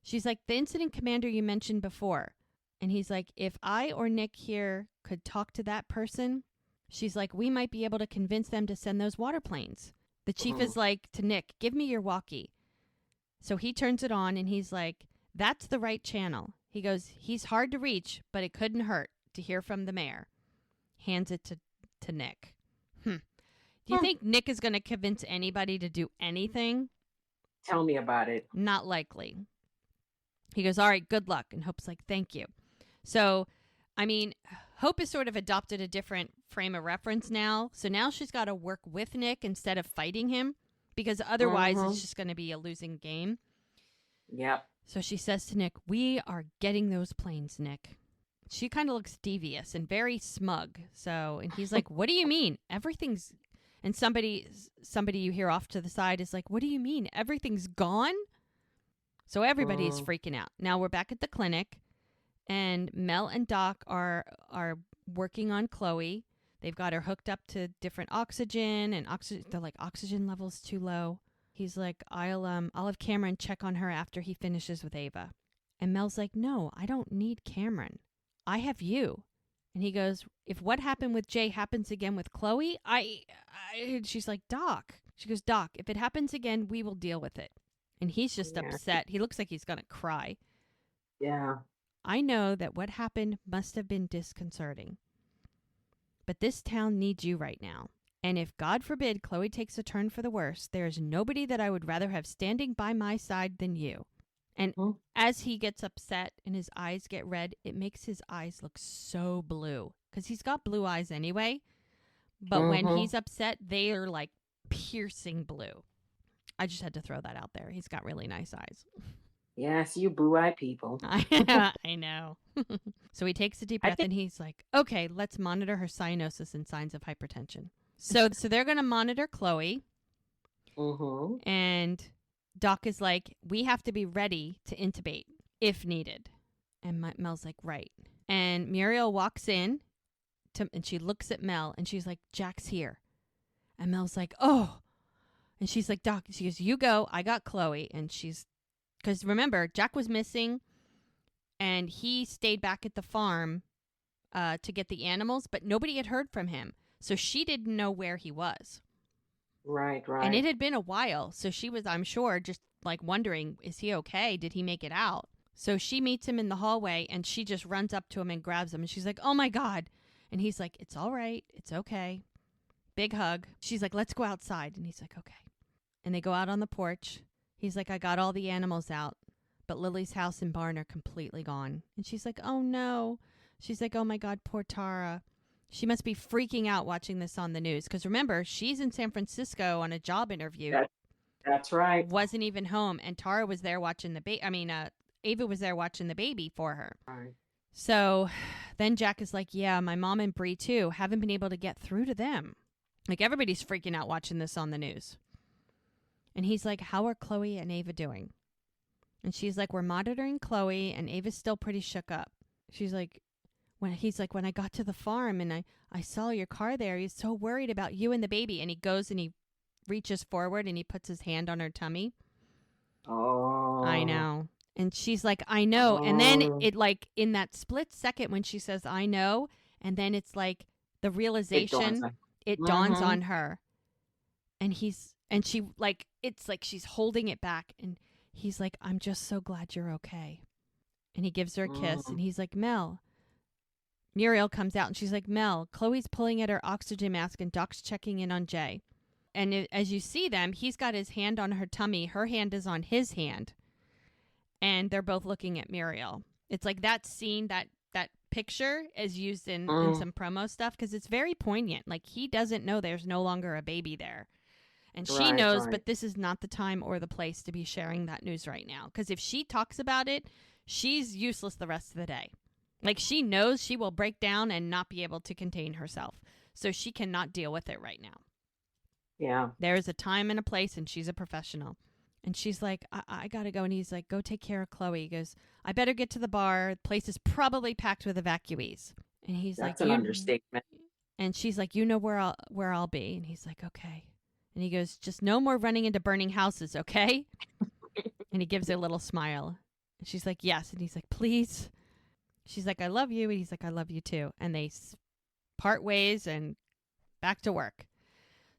She's like, the incident commander you mentioned before. And he's like, if I or Nick here could talk to that person, She's like, we might be able to convince them to send those water planes. The chief is Mhm. like to Nick, give me your walkie. So he turns it on and he's like, that's the right channel. He goes, he's hard to reach, but it couldn't hurt to hear from the mayor. Hands it to Nick. Do you Hmm. think Nick is going to convince anybody to do anything? Tell me about it. Not likely. He goes, all right, good luck. And Hope's like, thank you. So, I mean, Hope has sort of adopted a different frame of reference now. So now she's got to work with Nick instead of fighting him because otherwise Mhm. it's just going to be a losing game. Yep. So she says to Nick, we are getting those planes, Nick. She kind of looks devious and very smug. So, and he's like, what do you mean? Everything's, and somebody you hear off to the side is like, what do you mean? Everything's gone? So everybody is freaking out. Now we're back at the clinic, and Mel and Doc are working on Chloe. They've got her hooked up to different oxygen, and they're like, oxygen levels too low. He's like, I'll have Cameron check on her after he finishes with Ava. And Mel's like, no, I don't need Cameron. I have you. And he goes, if what happened with Jay happens again with Chloe, she's like, Doc. She goes, Doc, if it happens again, we will deal with it. And he's just upset. He looks like he's going to cry. Yeah. I know that what happened must have been disconcerting. But this town needs you right now. And if, God forbid, Chloe takes a turn for the worse, there is nobody that I would rather have standing by my side than you. And as he gets upset and his eyes get red, it makes his eyes look so blue. Because he's got blue eyes anyway. But when he's upset, they are like piercing blue. I just had to throw that out there. He's got really nice eyes. Yes, you blue-eyed people. I know. So he takes a deep breath and he's like, okay, let's monitor her cyanosis and signs of hypertension. So they're going to monitor Chloe. And Doc is like, we have to be ready to intubate if needed. And Mel's like, right. And Muriel walks in and she looks at Mel and she's like, Jack's here. And Mel's like, oh. And she's like, Doc, she goes, you go. I got Chloe. And because remember, Jack was missing and he stayed back at the farm to get the animals, but nobody had heard from him. So she didn't know where he was. Right. And it had been a while. So she was, I'm sure, just like wondering, is he okay? Did he make it out? So she meets him in the hallway and she just runs up to him and grabs him. And she's like, oh my God. And he's like, it's all right. It's okay. Big hug. She's like, let's go outside. And he's like, okay. And they go out on the porch. He's like, I got all the animals out, but Lily's house and barn are completely gone. And she's like, oh no. She's like, oh my God, poor Tara. She must be freaking out watching this on the news. Because remember, she's in San Francisco on a job interview. That's right. Wasn't even home. And Tara was there watching the baby. Ava was there watching the baby for her. Right. So then Jack is like, yeah, my mom and Bree too. Haven't been able to get through to them. Like everybody's freaking out watching this on the news. And he's like, how are Chloe and Ava doing? And she's like, we're monitoring Chloe and Ava's still pretty shook up. She's like, when I got to the farm and I saw your car there, he's so worried about you and the baby. And he goes and he reaches forward and he puts his hand on her tummy. Oh. I know. And she's like, I know. And then it like in that split second when she says, I know. And then it's like the realization, it dawns on her. And she like, it's like she's holding it back. And he's like, I'm just so glad you're okay. And he gives her a kiss. And he's like, Mel. Muriel comes out and she's like, Mel, Chloe's pulling at her oxygen mask and Doc's checking in on Jay. And as you see them, he's got his hand on her tummy. Her hand is on his hand. And they're both looking at Muriel. It's like that scene, that picture is used in some promo stuff because it's very poignant. Like he doesn't know there's no longer a baby there. And she knows, but this is not the time or the place to be sharing that news right now. Because if she talks about it, she's useless the rest of the day. Like she knows she will break down and not be able to contain herself. So she cannot deal with it right now. Yeah. There is a time and a place and she's a professional. And she's like, I got to go. And he's like, go take care of Chloe. He goes, I better get to the bar. The place is probably packed with evacuees. And he's That's like, an understatement. And she's like, you know where I'll be. And he's like, okay. And he goes, just no more running into burning houses, okay? And he gives her a little smile. And she's like, yes. And he's like, please. She's like, I love you. And he's like, I love you too. And they part ways and back to work.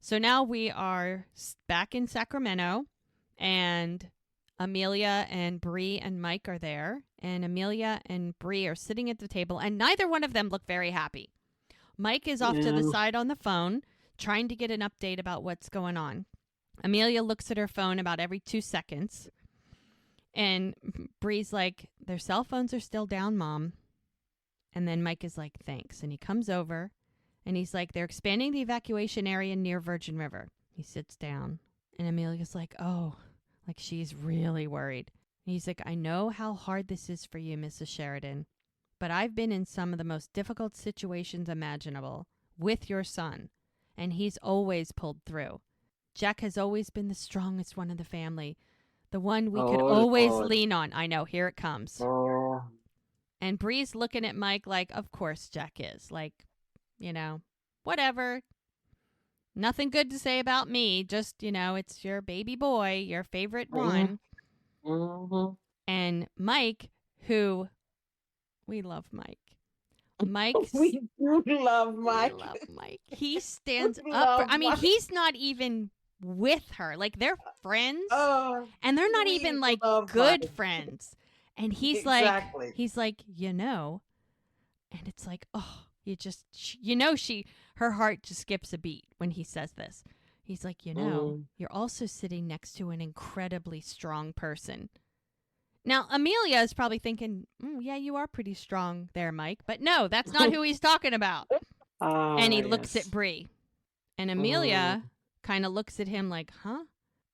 So now we are back in Sacramento, and Amelia and Bree and Mike are there, and Amelia and Bree are sitting at the table, and neither one of them look very happy. Mike is off to the side on the phone, trying to get an update about what's going on. Amelia looks at her phone about every 2 seconds, and Bree's like, their cell phones are still down, Mom. And then Mike is like, thanks. And he comes over, and he's like, they're expanding the evacuation area near Virgin River. He sits down, and Amelia's like, oh, like she's really worried. And he's like, I know how hard this is for you, Mrs. Sheridan, but I've been in some of the most difficult situations imaginable with your son, and he's always pulled through. Jack has always been the strongest one in the family, the one we could always lean on. I know, here it comes. Oh. And Bree's looking at Mike like, of course Jack is. Like, you know, whatever. Nothing good to say about me. Just, you know, it's your baby boy, your favorite one. Mm-hmm. And Mike, who, we love Mike. Mike. We do love Mike. We love Mike. He stands up. He's not even with her. Like, they're friends. And they're not even, like, good friends. And he's like, you know, and it's like, oh, her heart just skips a beat when he says this. He's like, you know, you're also sitting next to an incredibly strong person. Now, Amelia is probably thinking, yeah, you are pretty strong there, Mike. But no, that's not who he's talking about. And he looks at Bree. And Amelia kind of looks at him like, huh?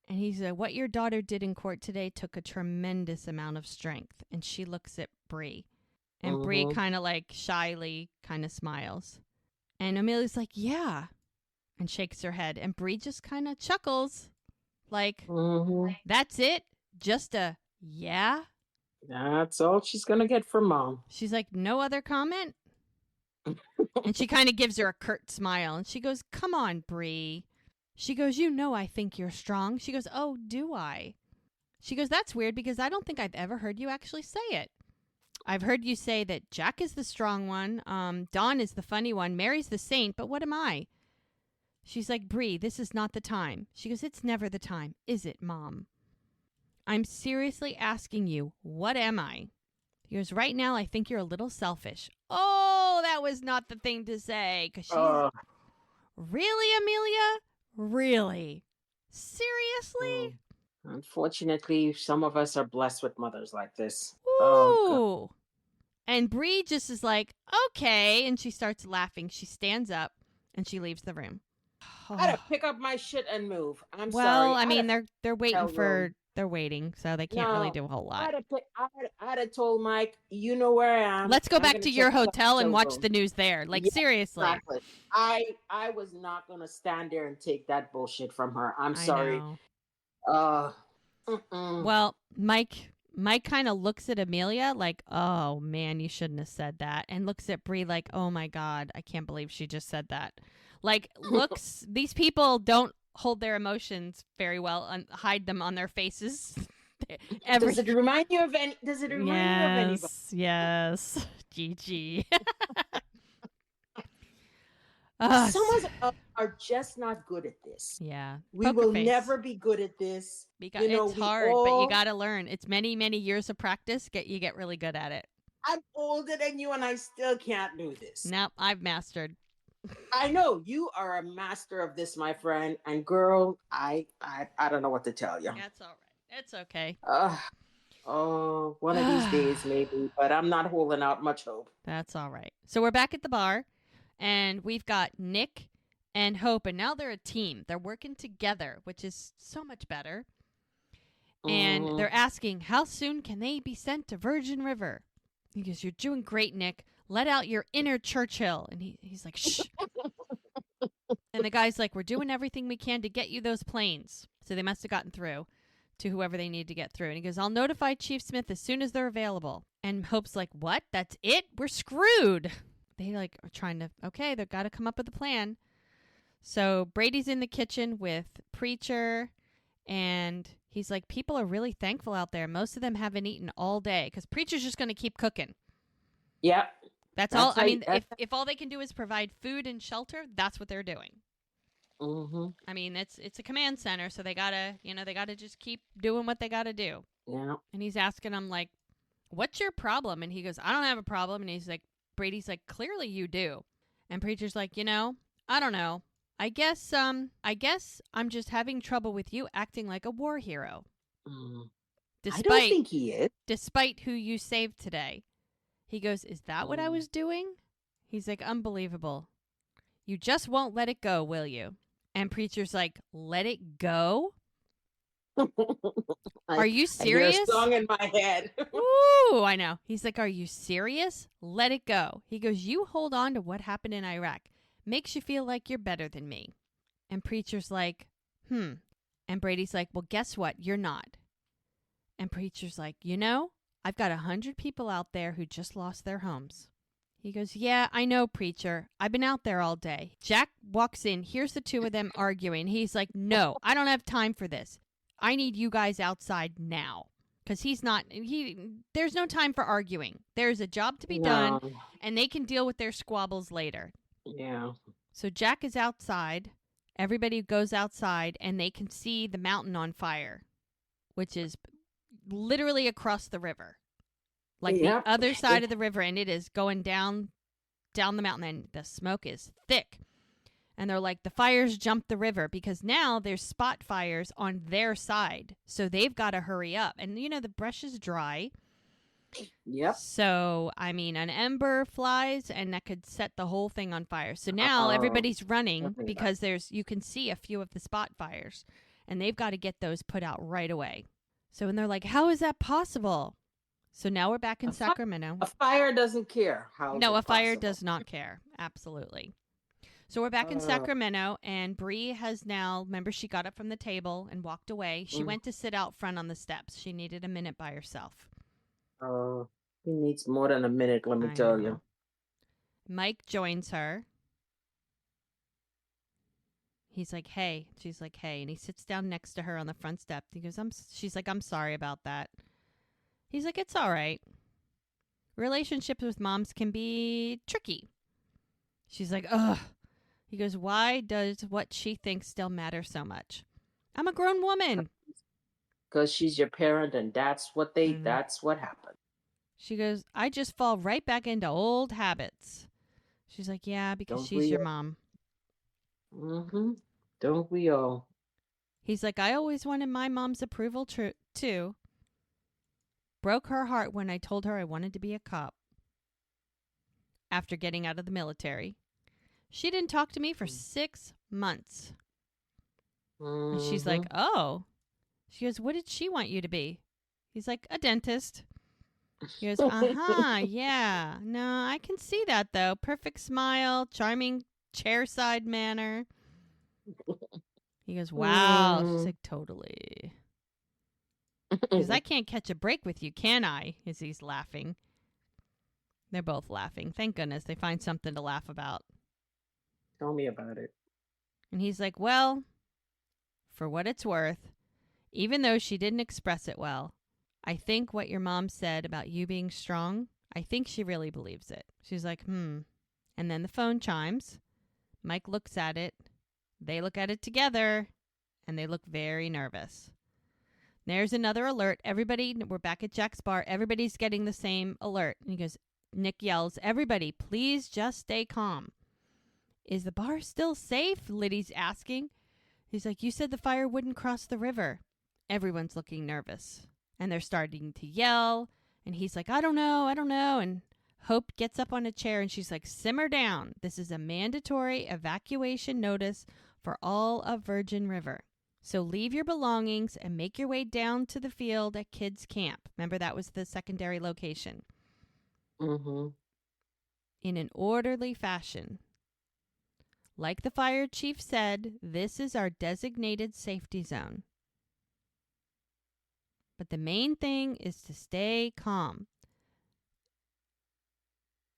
And he said, what your daughter did in court today took a tremendous amount of strength. And she looks at Bree. And Bree kind of like shyly kind of smiles. And Amelia's like, yeah. And shakes her head. And Bree just kind of chuckles. Like, that's it? Just a yeah? That's all she's going to get from Mom. She's like, no other comment? And she kind of gives her a curt smile. And she goes, come on, Bree. She goes, you know I think you're strong. She goes, oh, do I? She goes, that's weird because I don't think I've ever heard you actually say it. I've heard you say that Jack is the strong one, Dawn is the funny one, Mary's the saint, but what am I? She's like, Bree, this is not the time. She goes, it's never the time, is it, Mom? I'm seriously asking you, what am I? He goes, right now I think you're a little selfish. Oh, that was not the thing to say. 'Cause she's, really, Amelia? Really? Seriously? Unfortunately, some of us are blessed with mothers like this. Ooh. And Bree just is like, okay. And she starts laughing. She stands up and she leaves the room. I gotta pick up my shit and move. I'm sorry. Well, I mean, they're waiting for... They're waiting, so they can't really do a whole lot. I'd have told Mike, you know where I am. Let's go back to your hotel and watch the news there. Like, seriously. Exactly. I was not going to stand there and take that bullshit from her. I'm sorry. Well, Mike kind of looks at Amelia like, oh, man, you shouldn't have said that. And looks at Bree like, oh, my God, I can't believe she just said that. Like, these people don't hold their emotions very well and hide them on their faces. Does it remind you of any? Does it remind you of anybody? Yes. GG. Some of us are just not good at this. Yeah. We will never be good at this. Because it's hard, but you got to learn. It's many, many years of practice. You get really good at it. I'm older than you and I still can't do this. Nope, I've mastered. I know you are a master of this, my friend. And girl, I don't know what to tell you. That's all right. It's okay. One of these days maybe, but I'm not holding out much hope. That's all right. So we're back at the bar, and we've got Nick and Hope, and now they're a team. They're working together, which is so much better. And they're asking, how soon can they be sent to Virgin River? He goes, you're doing great, Nick. Let out your inner Churchill. And he's like, shh. And the guy's like, we're doing everything we can to get you those planes. So they must have gotten through to whoever they need to get through. And he goes, I'll notify Chief Smith as soon as they're available. And Hope's like, what? That's it? We're screwed. They are trying to, okay, they've got to come up with a plan. So Brady's in the kitchen with Preacher, and he's like, people are really thankful out there. Most of them haven't eaten all day because Preacher's just going to keep cooking. Yep. That's all. That's I how. mean, if all they can do is provide food and shelter, that's what they're doing. Mm-hmm. I mean, it's a command center, so they gotta just keep doing what they gotta do. Yeah. And he's asking him like, "What's your problem?" And he goes, "I don't have a problem." And he's like, Brady's like, "Clearly you do." And Preacher's like, I don't know. I guess I'm just having trouble with you acting like a war hero, Mm. I don't despite think he is. despite who you saved today. He goes, "Is that what I was doing?" He's like, "Unbelievable. You just won't let it go, will you?" And Preacher's like, "Let it go? I, Are you I hear a serious?" song in my head. Ooh, I know. He's like, "Are you serious? Let it go." He goes, "You hold on to what happened in Iraq. Makes you feel like you're better than me." And Preacher's like, "Hmm." And Brady's like, "Well, guess what? You're not." And Preacher's like, I've got 100 people out there who just lost their homes." He goes, "Yeah, I know, Preacher. I've been out there all day." Jack walks in. Here's the two of them arguing. He's like, "No, I don't have time for this. I need you guys outside now." Because there's no time for arguing. There's a job to be done, No. and they can deal with their squabbles later. Yeah. So Jack is outside. Everybody goes outside, and they can see the mountain on fire, which is literally across the river, like the Yep. other side of the river, and it is going down the mountain, and the smoke is thick. And they're like, the fires jumped the river because now there's spot fires on their side, so they've got to hurry up. And the brush is dry. Yep. So I mean, an ember flies, and that could set the whole thing on fire. So now Oh, everybody's running something about because you can see a few of the spot fires, and they've got to get those put out right away. So and they're like, "How is that possible?" So now we're back in Sacramento. a fire doesn't care. How is No, it a fire possible? does not care. Absolutely. So we're back in Sacramento, and Bree has now, remember, she got up from the table and walked away. She went to sit out front on the steps. She needed a minute by herself. Oh, he needs more than a minute, let me I tell know. you. Mike joins her. He's like, "Hey." She's like, "Hey." And he sits down next to her on the front step. He goes, she's like, "I'm sorry about that." He's like, "It's all right. Relationships with moms can be tricky." She's like, "Ugh." He goes, "Why does what she thinks still matter so much? I'm a grown woman." Because she's your parent, and Mm-hmm. that's what happened. She goes, "I just fall right back into old habits." She's like, "Yeah, because Don't she's we your all? mom." Mm-hmm. Don't we all? He's like, "I always wanted my mom's approval too. Broke her heart when I told her I wanted to be a cop after getting out of the military. She didn't talk to me for 6 months." And she's like, Mm-hmm. "Oh." She goes, "What did she want you to be?" He's like, "A dentist." He goes, "Uh-huh, yeah. No, I can see that, though. Perfect smile, charming chairside manner." He goes, "Wow." She's Mm. like, "Totally." He goes, "I can't catch a break with you, can I?" As he's laughing. They're both laughing. Thank goodness they find something to laugh about. Tell me about it. And he's like, "Well, for what it's worth, even though she didn't express it well, I think what your mom said about you being strong, I think she really believes it." She's like, "Hmm." And then the phone chimes. Mike looks at it. They look at it together, and they look very nervous. There's another alert. We're back at Jack's bar. Everybody's getting the same alert. And he goes, Nick yells, "Everybody, please just stay calm." "Is the bar still safe?" Liddy's asking. He's like, "You said the fire wouldn't cross the river." Everyone's looking nervous, and they're starting to yell. And he's like, I don't know. And Hope gets up on a chair, and she's like, "Simmer down. This is a mandatory evacuation notice for all of Virgin River. So leave your belongings and make your way down to the field at Kids Camp." Remember, that was the secondary location. Mm-hmm. "In an orderly fashion. Like the fire chief said, this is our designated safety zone. But the main thing is to stay calm."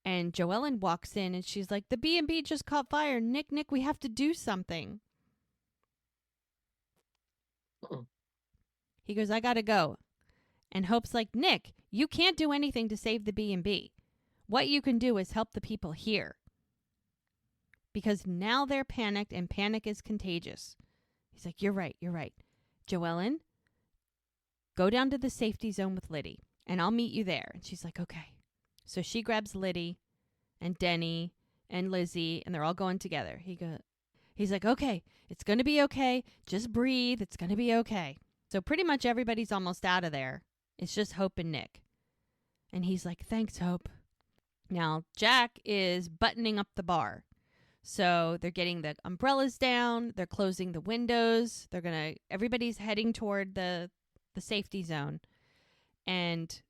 And Joellen walks in, and she's like, "The B&B just caught fire. Nick, we have to do something." He goes, "I gotta go." And Hope's like, "Nick, you can't do anything to save the B&B. what you can do is help the people here. Because now they're panicked, and panic is contagious. He's like, you're right. Joellen, go down to the safety zone with Liddy, and I'll meet you there. And she's like, okay. So she grabs Liddy and Denny and Lizzie, and they're all going together. He's like, okay, it's going to be okay. Just breathe. It's going to be okay. So pretty much everybody's almost out of there. It's just Hope and Nick. And he's like, thanks, Hope. Now, Jack is buttoning up the bar. So they're getting the umbrellas down. They're closing the windows. Everybody's heading toward the safety zone. And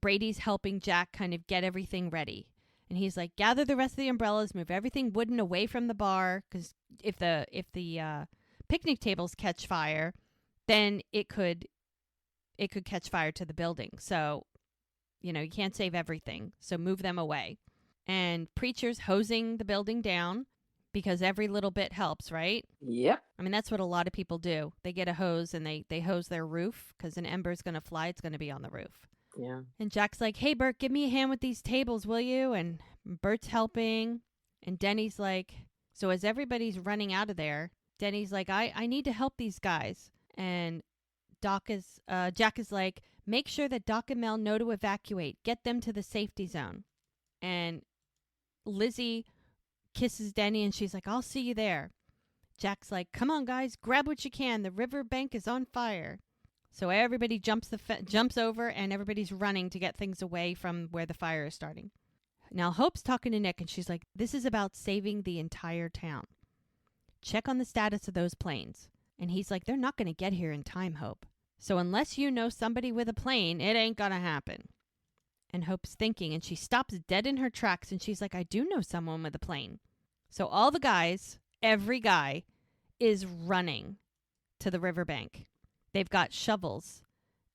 Brady's helping Jack kind of get everything ready. And he's like, gather the rest of the umbrellas, move everything wooden away from the bar, because if the picnic tables catch fire, then it could catch fire to the building. So, you can't save everything. So move them away. And Preacher's hosing the building down because every little bit helps, right? Yep. I mean, that's what a lot of people do. They get a hose and they hose their roof because an ember's going to fly. It's going to be on the roof. Yeah. And Jack's like, hey, Bert, give me a hand with these tables, will you? And Bert's helping. And Denny's like, so as everybody's running out of there, Denny's like, I need to help these guys. And Jack is like, make sure that Doc and Mel know to evacuate. Get them to the safety zone. And Lizzie kisses Denny and she's like, I'll see you there. Jack's like, come on, guys, grab what you can. The river bank is on fire. So everybody jumps over and everybody's running to get things away from where the fire is starting. Now Hope's talking to Nick and she's like, this is about saving the entire town. Check on the status of those planes. And he's like, they're not going to get here in time, Hope. So unless you know somebody with a plane, it ain't going to happen. And Hope's thinking, and she stops dead in her tracks, and she's like, I do know someone with a plane. So all the guys, every guy, is running to the riverbank. They've got shovels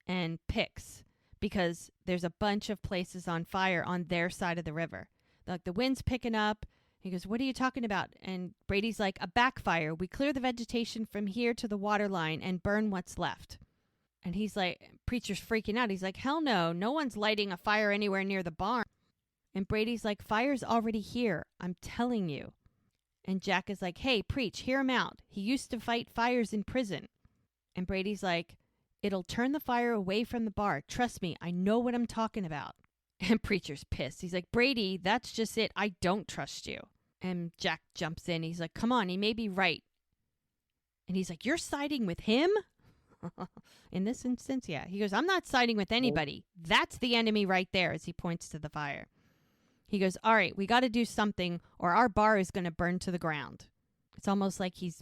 and picks because there's a bunch of places on fire on their side of the river. Like, the wind's picking up. He goes, what are you talking about? And Brady's like, a backfire. We clear the vegetation from here to the water line and burn what's left. And he's like, Preacher's freaking out. He's like, hell no. No one's lighting a fire anywhere near the barn. And Brady's like, fire's already here. I'm telling you. And Jack is like, hey, Preach, hear him out. He used to fight fires in prison. And Brady's like, it'll turn the fire away from the bar. Trust me, I know what I'm talking about. And Preacher's pissed. He's like, Brady, that's just it. I don't trust you. And Jack jumps in. He's like, come on, he may be right. And he's like, you're siding with him? In this instance, yeah. He goes, I'm not siding with anybody. That's the enemy right there, as he points to the fire. He goes, all right, we got to do something or our bar is going to burn to the ground. It's almost like he's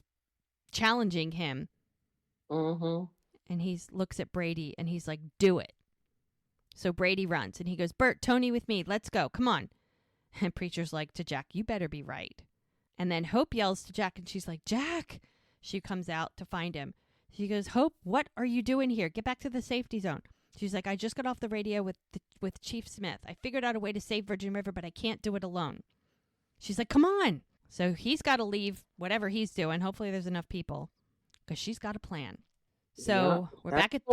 challenging him. Mm-hmm. And he looks at Brady and he's like, do it. So Brady runs and he goes, Bert, Tony with me. Let's go. Come on. And Preacher's like to Jack, you better be right. And then Hope yells to Jack and she's like, Jack. She comes out to find him. She goes, Hope, what are you doing here? Get back to the safety zone. She's like, I just got off the radio with Chief Smith. I figured out a way to save Virgin River, but I can't do it alone. She's like, come on. So he's got to leave whatever he's doing. Hopefully there's enough people because she's got a plan. So we're back at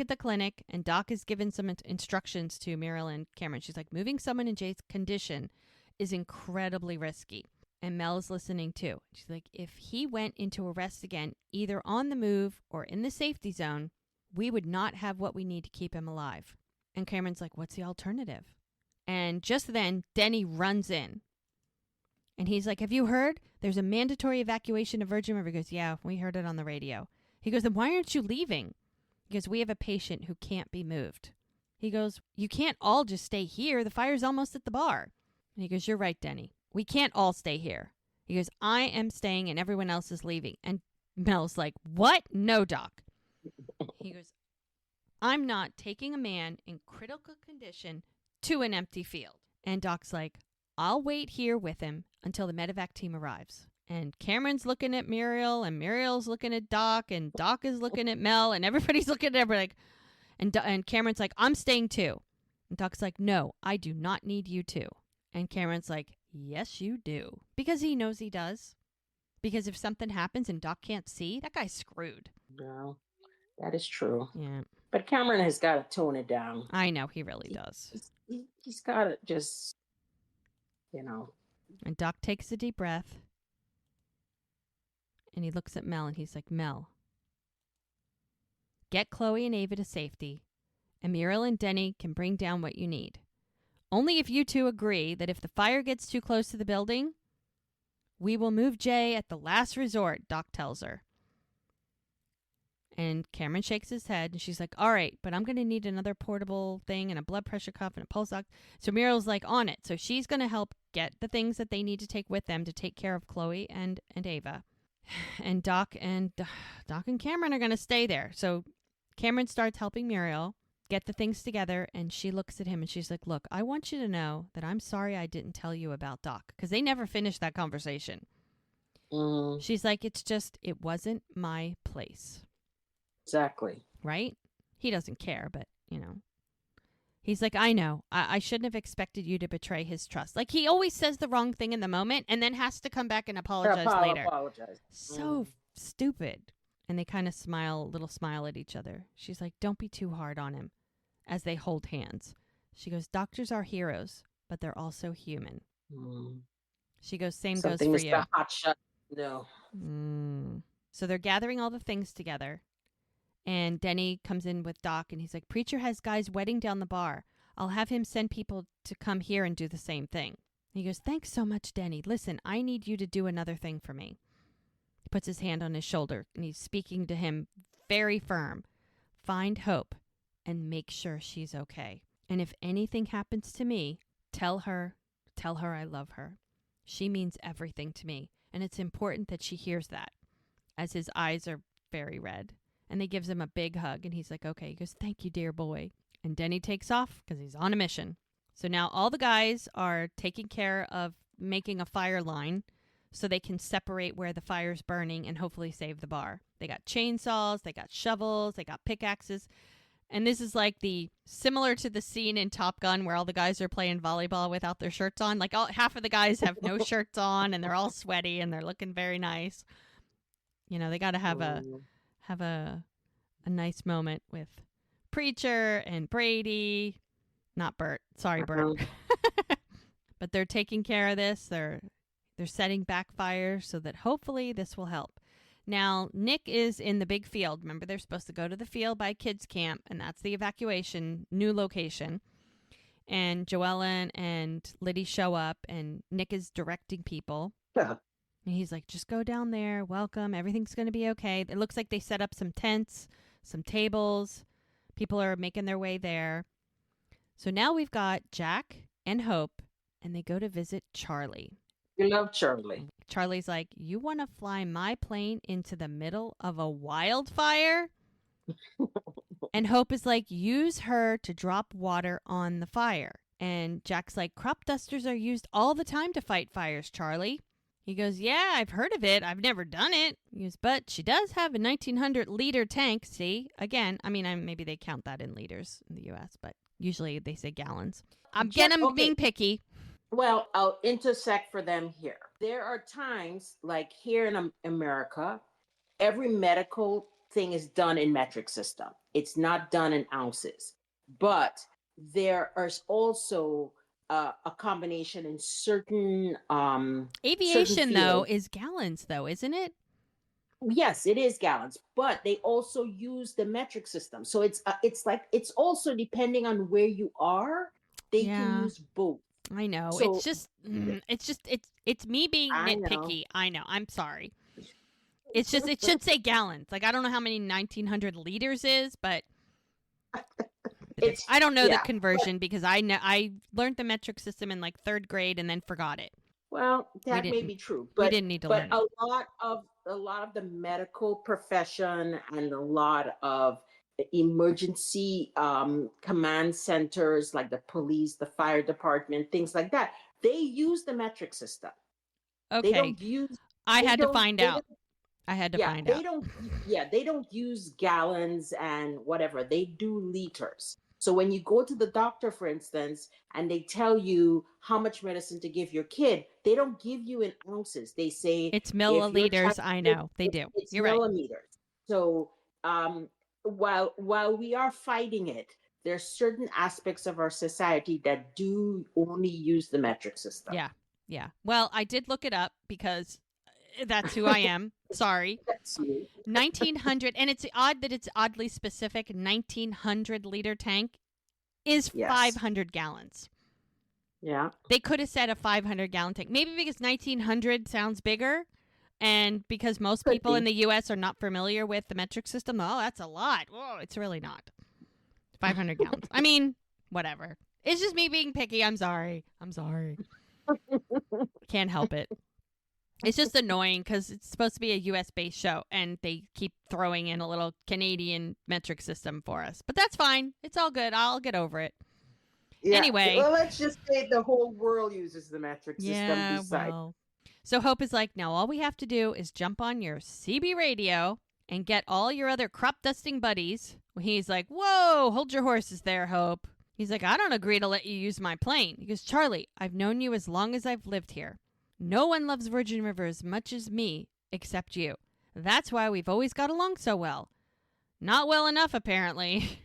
the clinic, and Doc is given some instructions to Muriel and Cameron. She's like, moving someone in Jay's condition is incredibly risky. And Mel's listening too. She's like, if he went into arrest again, either on the move or in the safety zone, we would not have what we need to keep him alive. And Cameron's like, what's the alternative? And just then, Denny runs in. And he's like, have you heard? There's a mandatory evacuation of Virgin River. He goes, yeah, we heard it on the radio. He goes, then why aren't you leaving? He goes, we have a patient who can't be moved. He goes, you can't all just stay here. The fire's almost at the bar. And he goes, you're right, Denny. We can't all stay here. He goes, I am staying and everyone else is leaving. And Mel's like, what? No, Doc. He goes, I'm not taking a man in critical condition to an empty field. And Doc's like, I'll wait here with him until the medevac team arrives. And Cameron's looking at Muriel, and Muriel's looking at Doc, and Doc is looking at Mel, and everybody's looking at everybody. And Cameron's like, I'm staying too. And Doc's like, no, I do not need you to. And Cameron's like, yes, you do. Because he knows he does. Because if something happens and Doc can't see, that guy's screwed. No, that is true. Yeah. But Cameron has got to tone it down. I know, he really does. He's got to just, you know. And Doc takes a deep breath and he looks at Mel and he's like, Mel, get Chloe and Ava to safety, and Muriel and Denny can bring down what you need. Only if you two agree that if the fire gets too close to the building, we will move Jay at the last resort, Doc tells her. And Cameron shakes his head and she's like, all right, but I'm going to need another portable thing and a blood pressure cuff and a pulse ox. So Muriel's like on it. So she's going to help get the things that they need to take with them to take care of Chloe and Ava. And Doc and Cameron are going to stay there. So Cameron starts helping Muriel get the things together, and she looks at him and she's like, look, I want you to know that I'm sorry I didn't tell you about Doc, because they never finished that conversation. She's like, it wasn't my place. Exactly. Right? He doesn't care, but, he's like, I know. I shouldn't have expected you to betray his trust. Like, he always says the wrong thing in the moment and then has to come back and apologize later. So stupid. And they kind of smile, a little smile at each other. She's like, don't be too hard on him, as they hold hands. She goes, doctors are heroes, but they're also human. She goes, same goes for you. Hotshot. No. So they're gathering all the things together. And Denny comes in with Doc, and he's like, Preacher has guys wetting down the bar. I'll have him send people to come here and do the same thing. He goes, thanks so much, Denny. Listen, I need you to do another thing for me. He puts his hand on his shoulder, and he's speaking to him very firm. Find Hope and make sure she's okay. And if anything happens to me, tell her I love her. She means everything to me, and it's important that she hears that, as his eyes are very red. And they gives him a big hug, and he's like, okay. He goes, thank you, dear boy. And Denny takes off because he's on a mission. So now all the guys are taking care of making a fire line so they can separate where the fire's burning and hopefully save the bar. They got chainsaws, they got shovels, they got pickaxes. And this is like similar to the scene in Top Gun where all the guys are playing volleyball without their shirts on. Like half of the guys have no shirts on, and they're all sweaty and they're looking very nice. They got to have a nice moment with Preacher and Brady. Not Bert. Sorry, Bert. But they're taking care of this. They're setting backfires so that hopefully this will help. Now, Nick is in the big field. Remember, they're supposed to go to the field by kids' camp, and that's the evacuation, new location. And Joellen and Liddy show up, and Nick is directing people. Yeah. And he's like, just go down there. Welcome. Everything's going to be okay. It looks like they set up some tents, some tables. People are making their way there. So now we've got Jack and Hope, and they go to visit Charlie. You love Charlie. Charlie's like, you want to fly my plane into the middle of a wildfire? And Hope is like, use her to drop water on the fire. And Jack's like, crop dusters are used all the time to fight fires, Charlie. He goes, yeah, I've heard of it. I've never done it. He goes, but she does have a 1,900-liter tank. See, again, maybe they count that in liters in the U.S., but usually they say gallons. I'm being picky. Well, I'll intersect for them here. There are times, like here in America, every medical thing is done in metric system. It's not done in ounces. But there is also a combination in certain aviation, though, is gallons, though, isn't it? Yes, it is gallons, but they also use the metric system. So it's also depending on where you are, they can use both. I know. So, it's me being nitpicky. I know. I'm sorry. It's just, it should say gallons. Like, I don't know how many 1,900 liters is, but I don't know the conversion because I learned the metric system in like 3rd grade and then forgot it. Well, that may be true, but we didn't need to learn it. A lot of the medical profession and a lot of emergency command centers like the police, the fire department, things like that, they use the metric system. Okay. They don't use. I had to find out. They don't use gallons and whatever. They do liters. So when you go to the doctor, for instance, and they tell you how much medicine to give your kid, they don't give you in ounces. They say it's milliliters. I know they do. It's You're millimeters. right. So while we are fighting it, there's certain aspects of our society that do only use the metric system. Yeah. Yeah. Well, I did look it up because that's who I am. Sorry. That's you. 1900, and it's odd that it's oddly specific. 1900-liter tank is Yes. 500 gallons. Yeah. They could have said a 500-gallon tank. Maybe because 1900 sounds bigger, and because most Could people be. in the U.S. are not familiar with the metric system. Oh, that's a lot. Whoa, it's really not. 500 gallons. I mean, whatever. It's just me being picky. I'm sorry. Can't help it. It's just annoying because it's supposed to be a U.S.-based show, and they keep throwing in a little Canadian metric system for us. But that's fine. It's all good. I'll get over it. Yeah. Anyway. Well, let's just say the whole world uses the metric system. Yeah, well. So Hope is like, now all we have to do is jump on your CB radio and get all your other crop dusting buddies. He's like, whoa, hold your horses there, Hope. He's like, I don't agree to let you use my plane. He goes, Charlie, I've known you as long as I've lived here. No one loves Virgin River as much as me, except you. That's why we've always got along so well. Not well enough, apparently.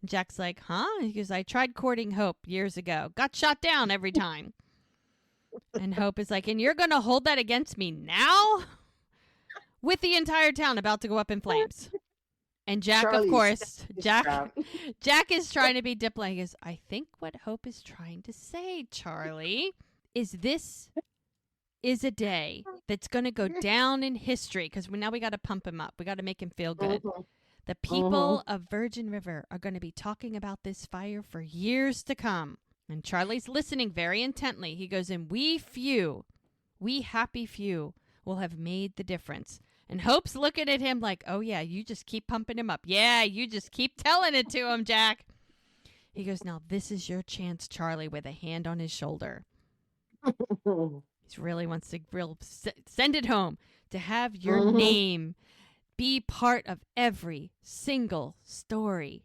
Jack's like, huh? He goes, I tried courting Hope years ago. Got shot down every time. And Hope is like, and you're going to hold that against me now? With the entire town about to go up in flames. And Jack, Charlie's of course, Jack is trying to be diplomatic. He goes, I think what Hope is trying to say, Charlie, is this is a day that's going to go down in history. Because now we got to pump him up. We got to make him feel good. Mm-hmm. The people of Virgin River are going to be talking about this fire for years to come. And Charlie's listening very intently. He goes, and we happy few, will have made the difference. And Hope's looking at him like, oh, yeah, you just keep pumping him up. Yeah, you just keep telling it to him, Jack. He goes, now this is your chance, Charlie, with a hand on his shoulder. He really wants to send it home, to have your name be part of every single story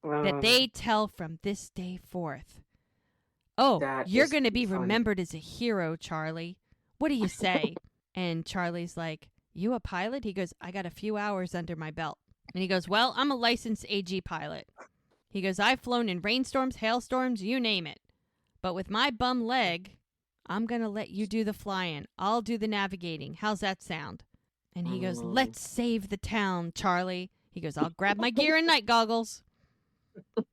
that they tell from this day forth. Oh, you're going to be remembered as a hero, Charlie. What do you say? And Charlie's like, you a pilot? He goes, I got a few hours under my belt. And he goes, well, I'm a licensed AG pilot. He goes, I've flown in rainstorms, hailstorms, you name it. But with my bum leg, I'm going to let you do the flying. I'll do the navigating. How's that sound? And he goes, let's save the town, Charlie. He goes, I'll grab my gear and night goggles.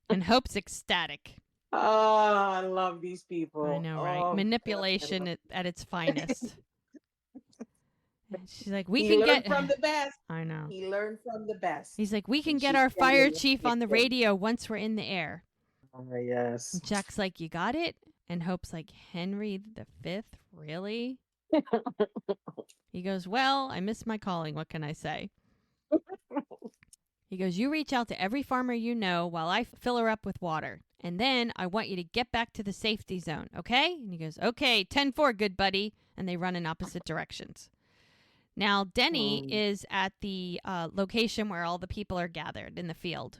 And Hope's ecstatic. Oh, I love these people. I know, right? Manipulation at its finest. And she's like, we can get from the best. I know. He learned from the best. He's like, we can get our fire chief on the radio once we're in the air. Oh, yes. And Jack's like, you got it? And Hope's like, Henry V? Really? He goes, well, I missed my calling. What can I say? He goes, you reach out to every farmer you know while I fill her up with water. And then I want you to get back to the safety zone, okay? And he goes, okay, 10-4, good buddy. And they run in opposite directions. Now, Denny is at the location where all the people are gathered in the field.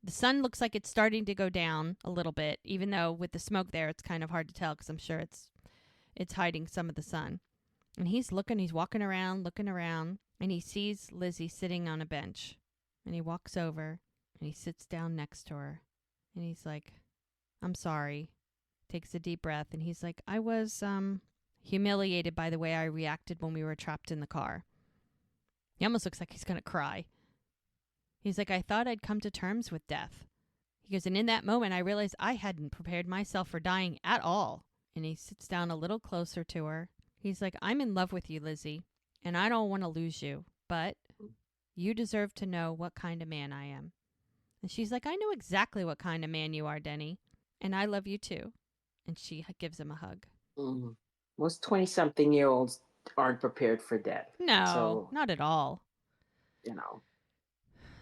The sun looks like it's starting to go down a little bit, even though with the smoke there, it's kind of hard to tell because I'm sure it's hiding some of the sun. And he's walking around, looking around, and he sees Lizzie sitting on a bench. And he walks over, and he sits down next to her. And he's like, I'm sorry. Takes a deep breath, and he's like, I was humiliated by the way I reacted when we were trapped in the car. He almost looks like he's going to cry. He's like, I thought I'd come to terms with death. He goes, and in that moment, I realized I hadn't prepared myself for dying at all. And he sits down a little closer to her. He's like, I'm in love with you, Lizzie, and I don't want to lose you, but you deserve to know what kind of man I am. And she's like, I know exactly what kind of man you are, Denny, and I love you too. And she gives him a hug. Mm. Most 20-something-year-olds aren't prepared for death. No, not at all. You know.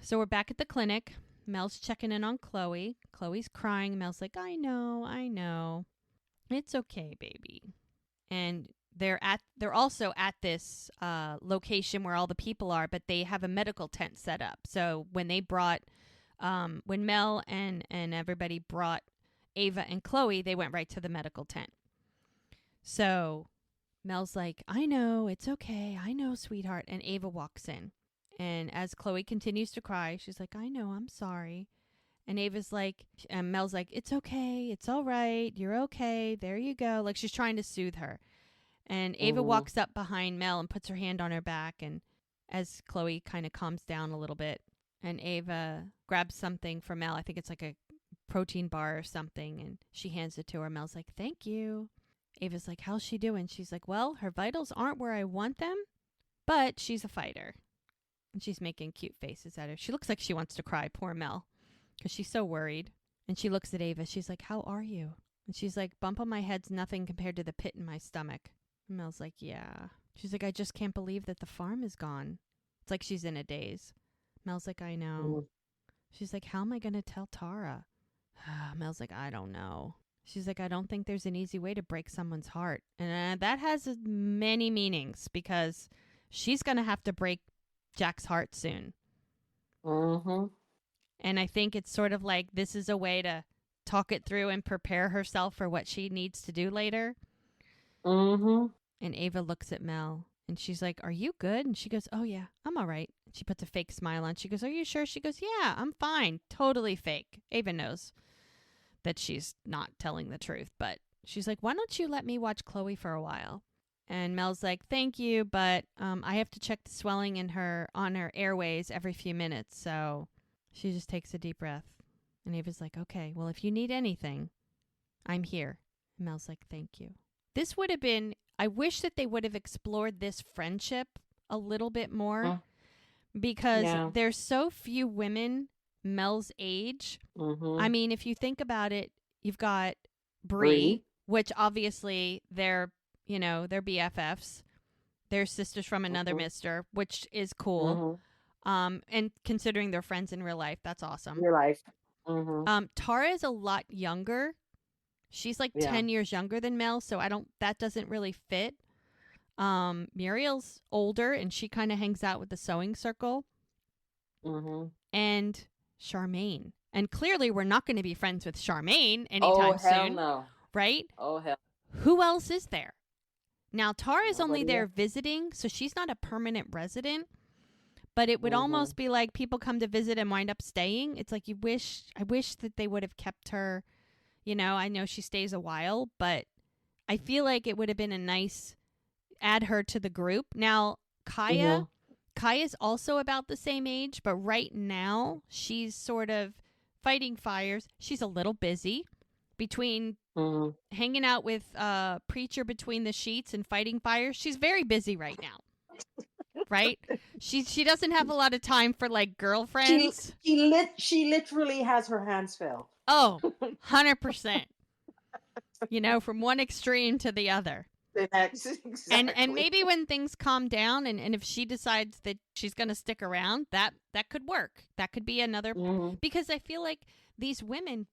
So we're back at the clinic. Mel's checking in on Chloe. Chloe's crying. Mel's like, I know. It's okay, baby. And they're also at this location where all the people are, but they have a medical tent set up. So when they brought, when Mel and everybody brought Ava and Chloe, they went right to the medical tent. So Mel's like, I know, it's okay. I know, sweetheart. And Ava walks in. And as Chloe continues to cry, she's like, I know, I'm sorry. And Ava's like, and Mel's like, it's okay. It's all right. You're okay. There you go. Like she's trying to soothe her. And Ava Mm-hmm. walks up behind Mel and puts her hand on her back. And as Chloe kind of calms down a little bit, and Ava grabs something for Mel. I think it's like a protein bar or something. And she hands it to her. Mel's like, thank you. Ava's like, how's she doing? She's like, well, her vitals aren't where I want them, but she's a fighter. And she's making cute faces at her. She looks like she wants to cry, poor Mel, because she's so worried. And she looks at Ava. She's like, how are you? And she's like, bump on my head's nothing compared to the pit in my stomach. And Mel's like, yeah. She's like, I just can't believe that the farm is gone. It's like she's in a daze. Mel's like, I know. She's like, how am I going to tell Tara? Mel's like, I don't know. She's like, I don't think there's an easy way to break someone's heart. And that has many meanings because she's going to have to break Jack's heart soon. Mm-hmm. And I think it's sort of like this is a way to talk it through and prepare herself for what she needs to do later. Mm-hmm. And Ava looks at Mel and she's like, are you good? And she goes, oh, yeah, I'm all right. She puts a fake smile on. She goes, are you sure? She goes, yeah, I'm fine. Totally fake. Ava knows that she's not telling the truth, but she's like, why don't you let me watch Chloe for a while? And Mel's like, thank you, but I have to check the swelling on her airways every few minutes. So she just takes a deep breath. And Ava's like, okay, well, if you need anything, I'm here. And Mel's like, thank you. This would have been, I wish that they would have explored this friendship a little bit more because there's so few women Mel's age. Mm-hmm. I mean, if you think about it, you've got Bree, which obviously they're BFFs. They're sisters from another mister, which is cool. And considering they're friends in real life, that's awesome. Real life. Tara is a lot younger. She's like 10 years younger than Mel, so that doesn't really fit. Muriel's older, and she kind of hangs out with the sewing circle. And Charmaine. And clearly we're not going to be friends with Charmaine anytime soon. Oh, hell no. Right? Oh, hell. Who else is there? Now, Tara is only there visiting, so she's not a permanent resident. But it would almost be like people come to visit and wind up staying. It's like I wish that they would have kept her. I know she stays a while, but I feel like it would have been a nice add her to the group. Now, Kaya's also about the same age, but right now she's sort of fighting fires. She's a little busy between hanging out with Preacher between the sheets and fighting fires. She's very busy right now. Right? She doesn't have a lot of time for like girlfriends. She literally has her hands filled. Oh, 100%. From one extreme to the other. Exactly. And maybe when things calm down and if she decides that she's going to stick around, that could work. That could be another because I feel like these women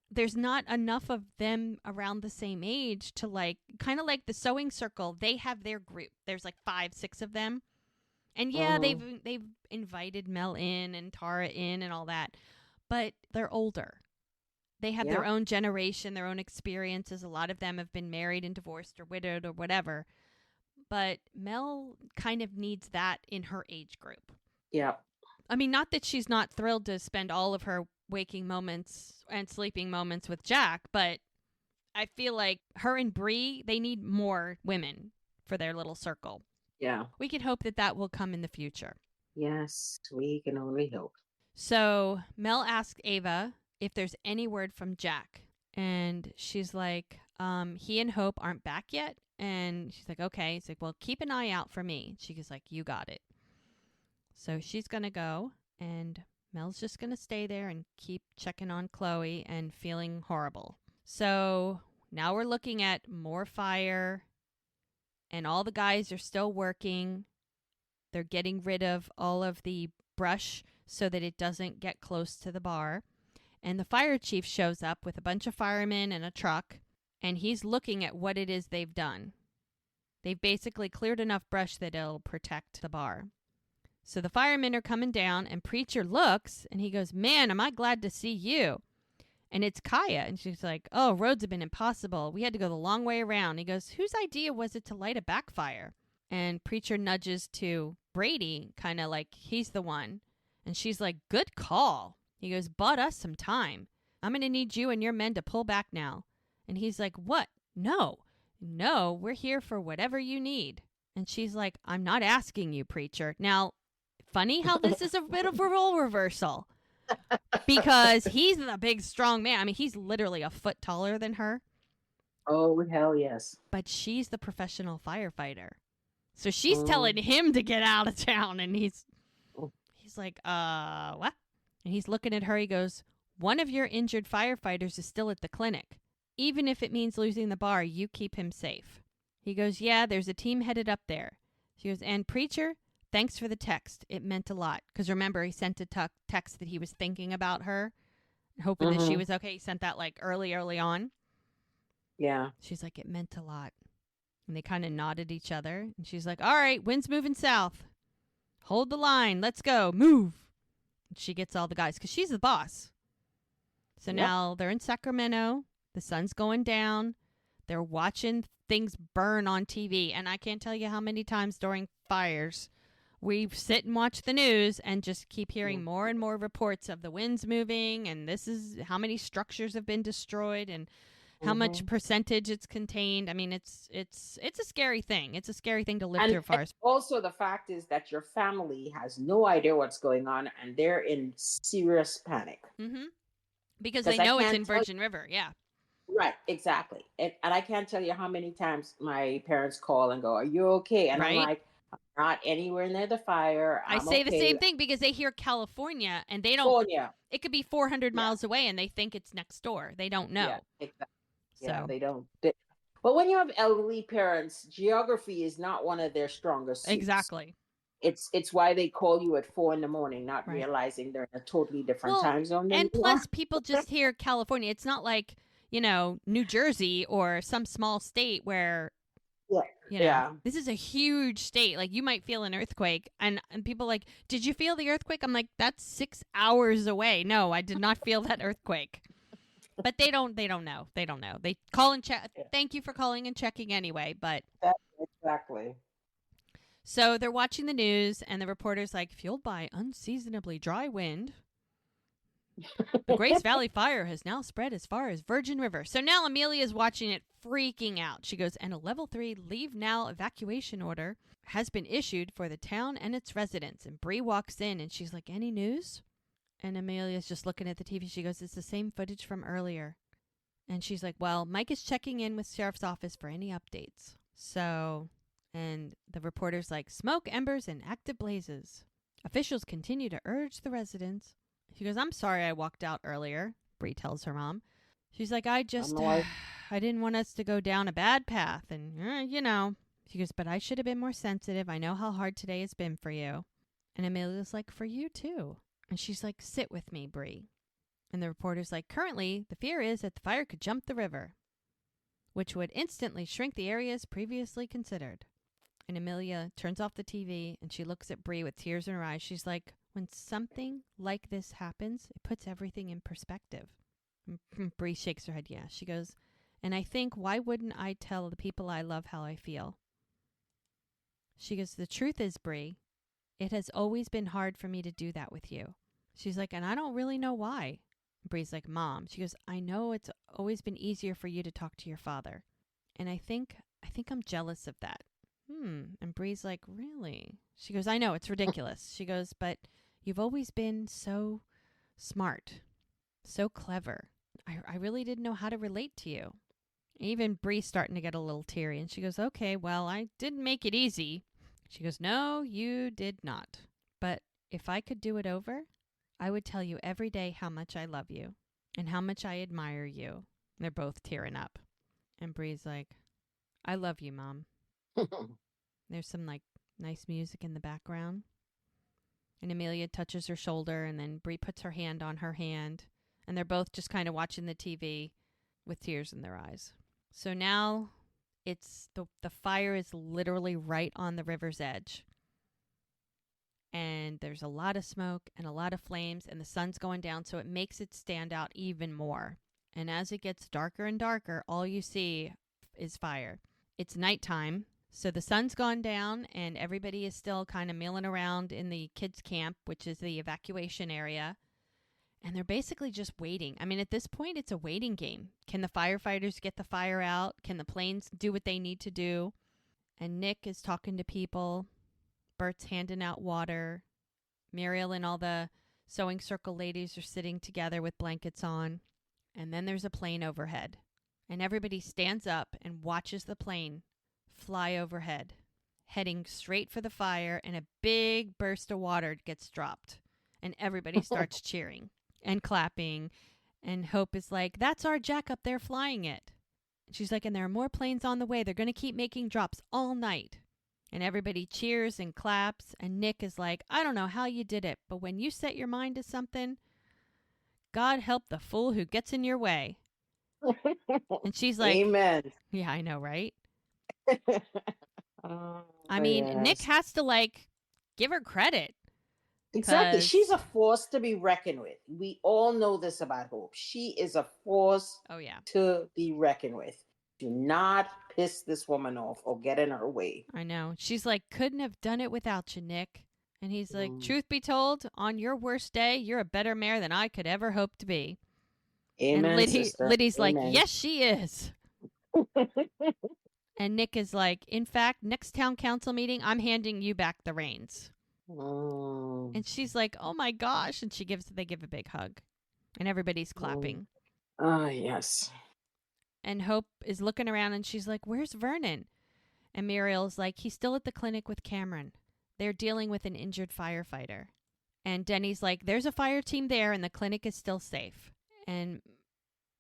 there's not enough of them around the same age to like kind of like the sewing circle. They have their group. There's like 5, 6 of them. And they've invited Mel in and Tara in and all that. But they're older. They have their own generation, their own experiences. A lot of them have been married and divorced or widowed or whatever. But Mel kind of needs that in her age group. Yeah. I mean, not that she's not thrilled to spend all of her waking moments and sleeping moments with Jack, but I feel like her and Bree, they need more women for their little circle. Yeah. We can hope that will come in the future. Yes, we can only hope. So Mel asked Ava if there's any word from Jack. And she's like, he and Hope aren't back yet. And she's like, okay. He's like, well, keep an eye out for me. She's like, you got it. So she's going to go. And Mel's just going to stay there and keep checking on Chloe and feeling horrible. So now we're looking at more fire. And all the guys are still working. They're getting rid of all of the brush so that it doesn't get close to the bar. And the fire chief shows up with a bunch of firemen and a truck, and he's looking at what it is they've done. They've basically cleared enough brush that it'll protect the bar. So the firemen are coming down, and Preacher looks, and he goes, man, am I glad to see you. And it's Kaya, and she's like, oh, roads have been impossible. We had to go the long way around. He goes, whose idea was it to light a backfire? And Preacher nudges to Brady, kind of like he's the one. And she's like, good call. He goes, bought us some time. I'm going to need you and your men to pull back now. And he's like, what? No, we're here for whatever you need. And she's like, I'm not asking you, Preacher. Now, funny how this is a bit of a role reversal. Because he's the big, strong man. I mean, he's literally a foot taller than her. Oh, hell yes. But she's the professional firefighter. So she's telling him to get out of town. And he's like, what? And he's looking at her. He goes, one of your injured firefighters is still at the clinic. Even if it means losing the bar, you keep him safe. He goes, yeah, there's a team headed up there. She goes, and Preacher, thanks for the text. It meant a lot. Because remember, he sent a text that he was thinking about her, hoping that she was okay. He sent that like early on. Yeah. She's like, it meant a lot. And they kind of nodded each other. And she's like, all right, wind's moving south. Hold the line. Let's go. Move. And she gets all the guys because she's the boss. So now they're in Sacramento. The sun's going down. They're watching things burn on TV. And I can't tell you how many times during fires we sit and watch the news and just keep hearing more and more reports of the winds moving. And this is how many structures have been destroyed and how much percentage it's contained. I mean, it's a scary thing. It's a scary thing to live through fires. Also, the fact is that your family has no idea what's going on and they're in serious panic. Because they know it's in Virgin River. Yeah. Right, exactly. And I can't tell you how many times my parents call and go, are you okay? And I'm like, I'm not anywhere near the fire. I say the same thing because they hear California and they don't. It could be 400 miles away and they think it's next door. They don't know. Yeah, exactly. Yeah, they don't. But when you have elderly parents, geography is not one of their strongest suits. Exactly. It's why they call you at 4 a.m, not realizing they're in a totally different time zone. And plus, people just hear California. It's not like, New Jersey or some small state where, this is a huge state. Like, you might feel an earthquake. And people like, did you feel the earthquake? I'm like, that's 6 hours away. No, I did not feel that earthquake. But they don't know. They don't know. They call and check. Thank you for calling and checking anyway. But exactly. So they're watching the news, and the reporter's like, fueled by unseasonably dry wind, the Grace Valley fire has now spread as far as Virgin River. So now Amelia's watching it, freaking out. She goes, and a level 3 leave now evacuation order has been issued for the town and its residents. And Bree walks in, and she's like, any news? And Amelia's just looking at the TV. She goes, it's the same footage from earlier. And she's like, well, Mike is checking in with Sheriff's Office for any updates. So, and the reporter's like, smoke, embers, and active blazes. Officials continue to urge the residents. She goes, I'm sorry I walked out earlier, Bree tells her mom. She's like, I didn't want us to go down a bad path. And, She goes, but I should have been more sensitive. I know how hard today has been for you. And Amelia's like, for you too. And she's like, sit with me, Bree. And the reporter's like, currently, the fear is that the fire could jump the river, which would instantly shrink the areas previously considered. And Amelia turns off the TV, and she looks at Bree with tears in her eyes. She's like, when something like this happens, it puts everything in perspective. And Bree shakes her head, yeah. She goes, and I think, why wouldn't I tell the people I love how I feel? She goes, the truth is, Bree, it has always been hard for me to do that with you. She's like, and I don't really know why. Bree's like, Mom. She goes, I know it's always been easier for you to talk to your father. And I think I'm jealous of that. And Bree's like, really? She goes, I know, it's ridiculous. She goes, but you've always been so smart, so clever. I really didn't know how to relate to you. Even Bree's starting to get a little teary. And she goes, okay, well, I didn't make it easy. She goes, no, you did not. But if I could do it over, I would tell you every day how much I love you and how much I admire you. They're both tearing up. And Bree's like, I love you, Mom. There's some nice music in the background. And Amelia touches her shoulder, and then Bree puts her hand on her hand. And they're both just kind of watching the TV with tears in their eyes. So now it's the fire is literally right on the river's edge. And there's a lot of smoke and a lot of flames, and the sun's going down, so it makes it stand out even more. And as it gets darker and darker, all you see is fire. It's nighttime, So the sun's gone down, and everybody is still kind of milling around in the kids' camp, which is the evacuation area. And they're basically just waiting. I mean, at this point, it's a waiting game. Can the firefighters get the fire out? Can the planes do what they need to do? And Nick is talking to people. Bert's handing out water. Muriel and all the sewing circle ladies are sitting together with blankets on. And then there's a plane overhead. And everybody stands up and watches the plane fly overhead, heading straight for the fire, and a big burst of water gets dropped. And everybody starts cheering and clapping. And Hope is like, that's our Jack up there flying it. She's like, and there are more planes on the way. They're going to keep making drops all night. And everybody cheers and claps. And Nick is like, I don't know how you did it, but when you set your mind to something, God help the fool who gets in your way. And she's like, Amen. yeah, I know, right? Oh, I mean, yes. Nick has to, like, give her credit. Exactly. 'cause- She's a force to be reckoned with. We all know this about Hope. She is a force Oh, yeah. to be reckoned with. Do not piss this woman off or get in her way. I know. She's like, couldn't have done it without you, Nick. And he's like, Mm. truth be told, on your worst day, you're a better mayor than I could ever hope to be. Amen, And sister. Liddy's like, Amen. yes, she is. And Nick is like, in fact, next town council meeting, I'm handing you back the reins. Mm. And she's like, oh my gosh. And they give a big hug. And everybody's clapping. Ah, yes. And Hope is looking around and she's like, where's Vernon? And Muriel's like, he's still at the clinic with Cameron. They're dealing with an injured firefighter. And Denny's like, there's a fire team there and the clinic is still safe. And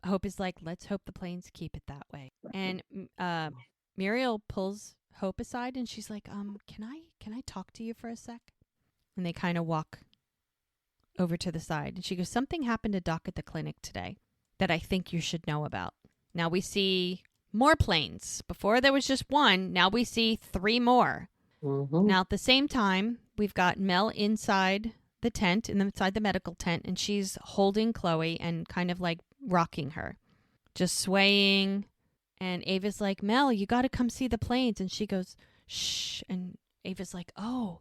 Hope is like, let's hope the planes keep it that way. And Muriel pulls Hope aside and she's like, can I talk to you for a sec? And they kind of walk over to the side. And she goes, something happened to Doc at the clinic today that I think you should know about. Now we see more planes. Before there was just one. Now we see 3 more. Mm-hmm. Now at the same time, we've got Mel inside the tent, inside the medical tent, and she's holding Chloe and kind of like rocking her, just swaying. And Ava's like, Mel, you got to come see the planes. And she goes, shh. And Ava's like, oh,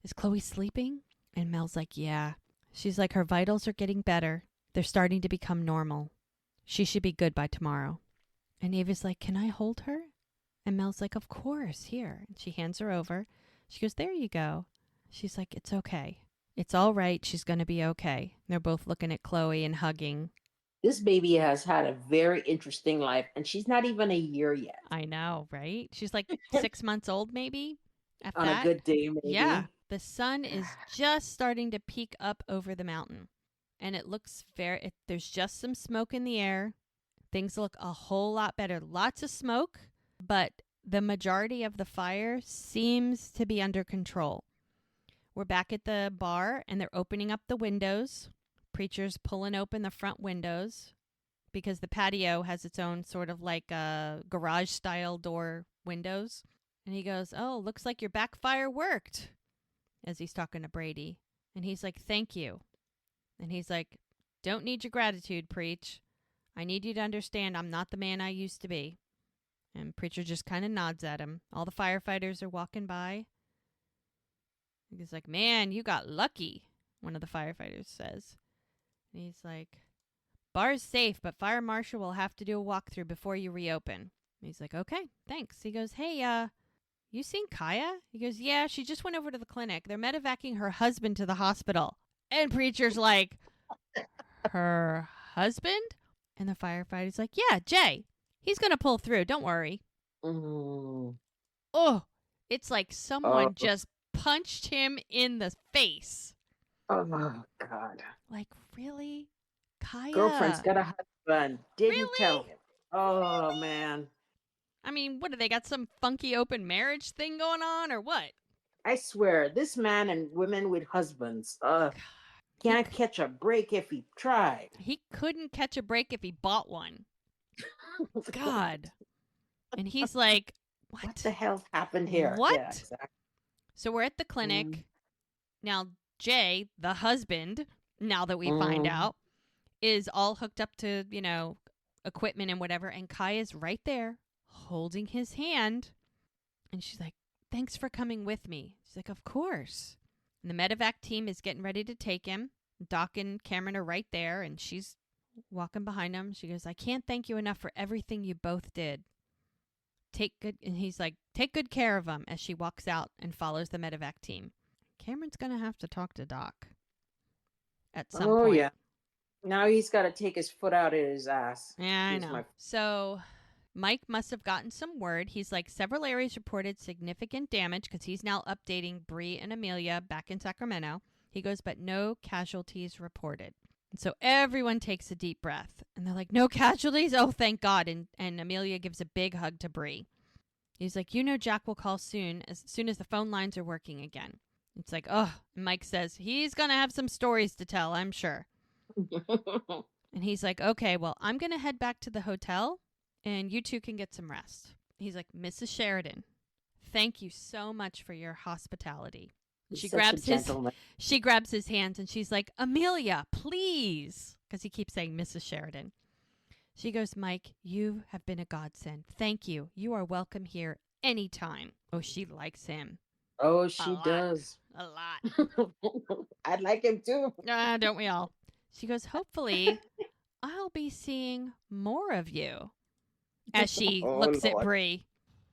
is Chloe sleeping? And Mel's like, yeah. She's like, her vitals are getting better. They're starting to become normal. She should be good by tomorrow. And Ava's like, can I hold her? And Mel's like, of course, here. And she hands her over. She goes, there you go. She's like, it's okay. It's all right. She's going to be okay. And they're both looking at Chloe and hugging. This baby has had a very interesting life, and she's not even a year yet. I know, right? She's like 6 months old, maybe? At On that. a good day, maybe. Yeah. The sun is just starting to peek up over the mountain. And it looks there's just some smoke in the air. Things look a whole lot better. Lots of smoke, but the majority of the fire seems to be under control. We're back at the bar, and they're opening up the windows. Preacher's pulling open the front windows because the patio has its own sort of like garage-style door windows. And he goes, oh, looks like your backfire worked, as he's talking to Brady. And he's like, thank you. And he's like, don't need your gratitude, Preach. I need you to understand I'm not the man I used to be. And Preacher just kind of nods at him. All the firefighters are walking by. He's like, man, you got lucky, one of the firefighters says. And he's like, bar's safe, but fire marshal will have to do a walkthrough before you reopen. And he's like, okay, thanks. He goes, hey, you seen Kaya? He goes, yeah, she just went over to the clinic. They're medevacing her husband to the hospital. And Preacher's like, her husband? And the firefighter's like, yeah, Jay. He's going to pull through. Don't worry. Mm. Oh, it's like someone just punched him in the face. Oh, God. Like, really? Kaya? Girlfriend's got a husband. Didn't Really? tell him. Oh, man. I mean, what, do they got some funky open marriage thing going on or what? I swear, this man and women with husbands can't catch a break if he tried. He couldn't catch a break if he bought one. God. And he's like, what the hell happened here? What? Yeah, exactly. So we're at the clinic. Now, Jay, the husband, now that we find out, is all hooked up to, equipment and whatever. And Kai is right there holding his hand. And she's like, thanks for coming with me. She's like, of course. And the medevac team is getting ready to take him. Doc and Cameron are right there, and she's walking behind him. She goes, I can't thank you enough for everything you both did. And he's like, take good care of him, as she walks out and follows the medevac team. Cameron's going to have to talk to Doc at some point. Yeah. Now he's got to take his foot out of his ass. Yeah, I know. So Mike must have gotten some word. He's like, several areas reported significant damage because he's now updating Bree and Amelia back in Sacramento. He goes, but no casualties reported. And so everyone takes a deep breath. And they're like, no casualties? Oh, thank God. And Amelia gives a big hug to Bree. He's like, Jack will call soon as the phone lines are working again. It's like, oh, Mike says, he's going to have some stories to tell, I'm sure. And he's like, okay, well, I'm going to head back to the hotel and you two can get some rest. He's like, Mrs. Sheridan, thank you so much for your hospitality. She grabs his hands and she's like, Amelia, please. Because he keeps saying Mrs. Sheridan. She goes, Mike, you have been a godsend. Thank you. You are welcome here anytime. Oh, she likes him. Oh, she does. A lot. I'd like him too. Don't we all? She goes, hopefully I'll be seeing more of you. As she looks at Bree.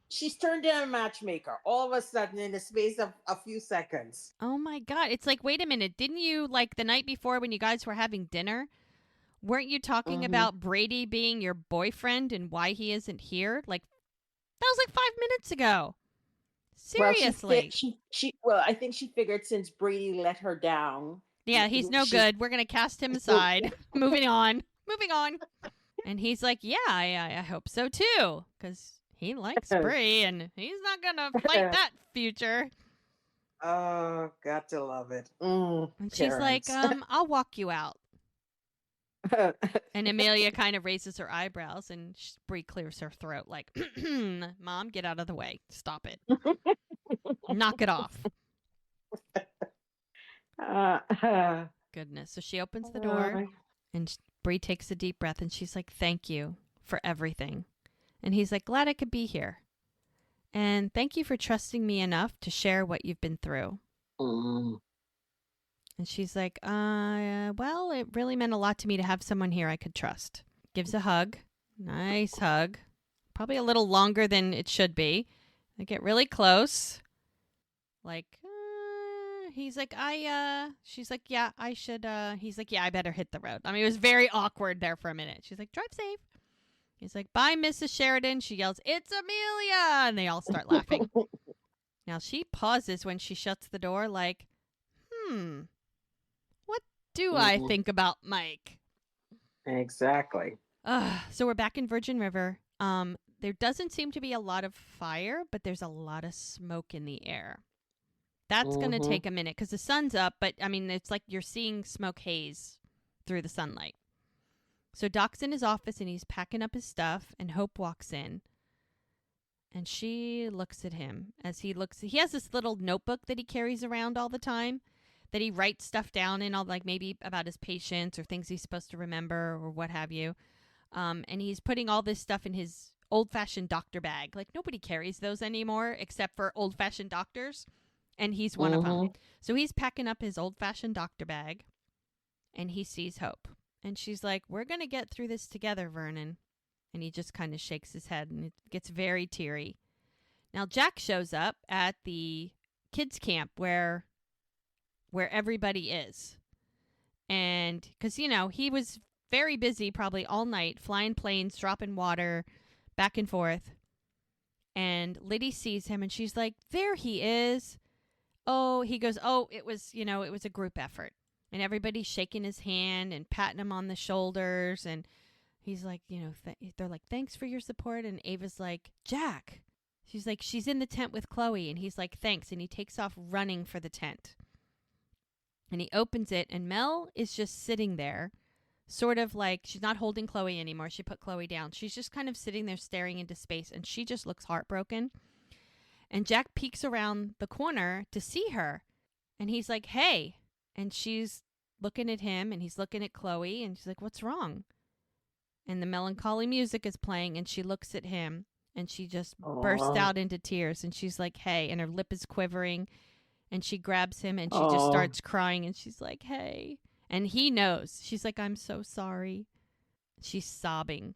She's turned into a matchmaker all of a sudden in the space of a few seconds. Oh my God. It's like, wait a minute. Didn't you, like the night before when you guys were having dinner, weren't you talking about Brady being your boyfriend and why he isn't here? Like, that was like 5 minutes ago. Seriously. Well, I think she figured since Brady let her down. Yeah, he's no good. We're going to cast him aside. Moving on. And he's like, yeah, I hope so too. Because he likes Bree and he's not going to fight that future. Oh, got to love it. And she's like, I'll walk you out. And Amelia kind of raises her eyebrows and Bree clears her throat like, Mom, get out of the way. Stop it. Knock it off. Goodness. So she opens the door and Bree takes a deep breath and she's like, thank you for everything. And he's like, glad I could be here. And thank you for trusting me enough to share what you've been through. And she's like, well, it really meant a lot to me to have someone here I could trust. Gives a hug. Nice hug. Probably a little longer than it should be. They get really close. Like, he's like, she's like, yeah, I should, he's like, yeah, I better hit the road. I mean, it was very awkward there for a minute. She's like, drive safe. He's like, bye, Mrs. Sheridan. She yells, it's Amelia. And they all start laughing. Now she pauses when she shuts the door like, what do I think about Mike? Exactly. So we're back in Virgin River. There doesn't seem to be a lot of fire, but there's a lot of smoke in the air. That's going to take a minute because the sun's up, but I mean, it's like you're seeing smoke haze through the sunlight. So Doc's in his office and he's packing up his stuff and Hope walks in and she looks at him as he has this little notebook that he carries around all the time that he writes stuff down in, all like maybe about his patients or things he's supposed to remember or what have you. And he's putting all this stuff in his old-fashioned doctor bag. Like nobody carries those anymore except for old-fashioned doctors. And he's one of them. So he's packing up his old-fashioned doctor bag and he sees Hope. And she's like, we're going to get through this together, Vernon. And he just kind of shakes his head and it gets very teary. Now Jack shows up at the kids camp where everybody is. And because, he was very busy probably all night, flying planes, dropping water, back and forth. And Liddy sees him and she's like, there he is. Oh, he goes, it was a group effort. And everybody's shaking his hand and patting him on the shoulders. And he's like, they're like, thanks for your support. And Ava's like, Jack. She's like, she's in the tent with Chloe. And he's like, thanks. And he takes off running for the tent. And he opens it. And Mel is just sitting there, sort of like she's not holding Chloe anymore. She put Chloe down. She's just kind of sitting there staring into space. And she just looks heartbroken. And Jack peeks around the corner to see her. And he's like, hey. And she's looking at him and he's looking at Chloe. And she's like, what's wrong? And the melancholy music is playing and she looks at him. And she just bursts Oh. out into tears. And she's like, hey. And her lip is quivering. And she grabs him and she just Oh. starts crying. And she's like, hey. And he knows. She's like, I'm so sorry. She's sobbing.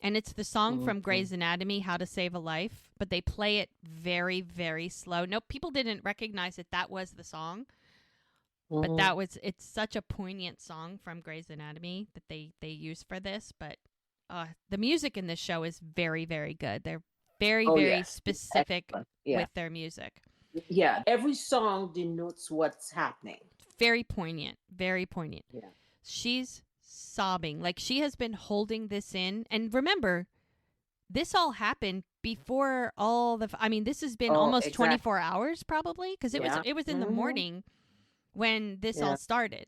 And it's the song from Grey's Anatomy, How to Save a Life. But they play it very, very slow. No, people didn't recognize that was the song. But it's such a poignant song from Grey's Anatomy that they use for this. But the music in this show is very, very good. They're very, very specific with their music. Yeah, every song denotes what's happening. Very poignant, very poignant. Yeah. She's sobbing. Like, she has been holding this in. And remember, this all happened before all the... I mean, this has been almost 24 hours probably, because it was in the morning when this all started.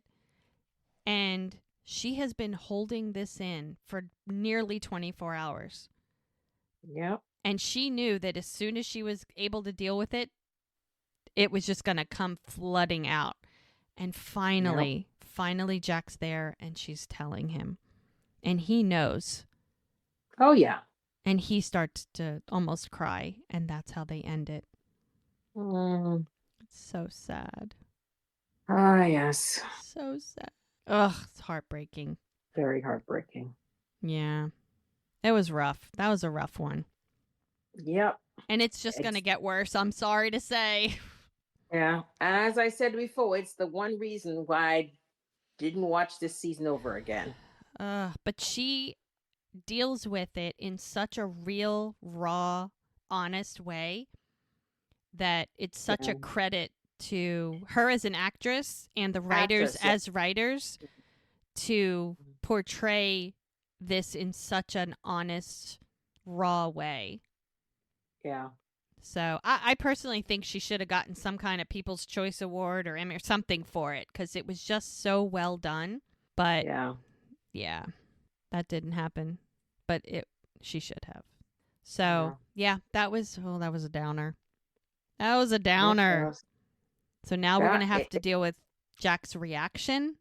And she has been holding this in for nearly 24 hours. Yep. And she knew that as soon as she was able to deal with it, it was just going to come flooding out. And finally Jack's there and she's telling him. And he knows. Oh, yeah. And he starts to almost cry. And that's how they end it. It's so sad. Ah, yes. So sad. Ugh, it's heartbreaking. Very heartbreaking. Yeah. It was rough. That was a rough one. Yep. And it's just going to get worse, I'm sorry to say. Yeah. And as I said before, it's the one reason why I didn't watch this season over again. But she deals with it in such a real, raw, honest way that it's such a credit to her as an actress and the writers as writers to portray this in such an honest, raw way. Yeah. So I personally think she should have gotten some kind of People's Choice Award or Emmy or something for it because it was just so well done. But yeah, that didn't happen. But she should have. So that was a downer. That was a downer. So now we're gonna have to deal with Jack's reaction,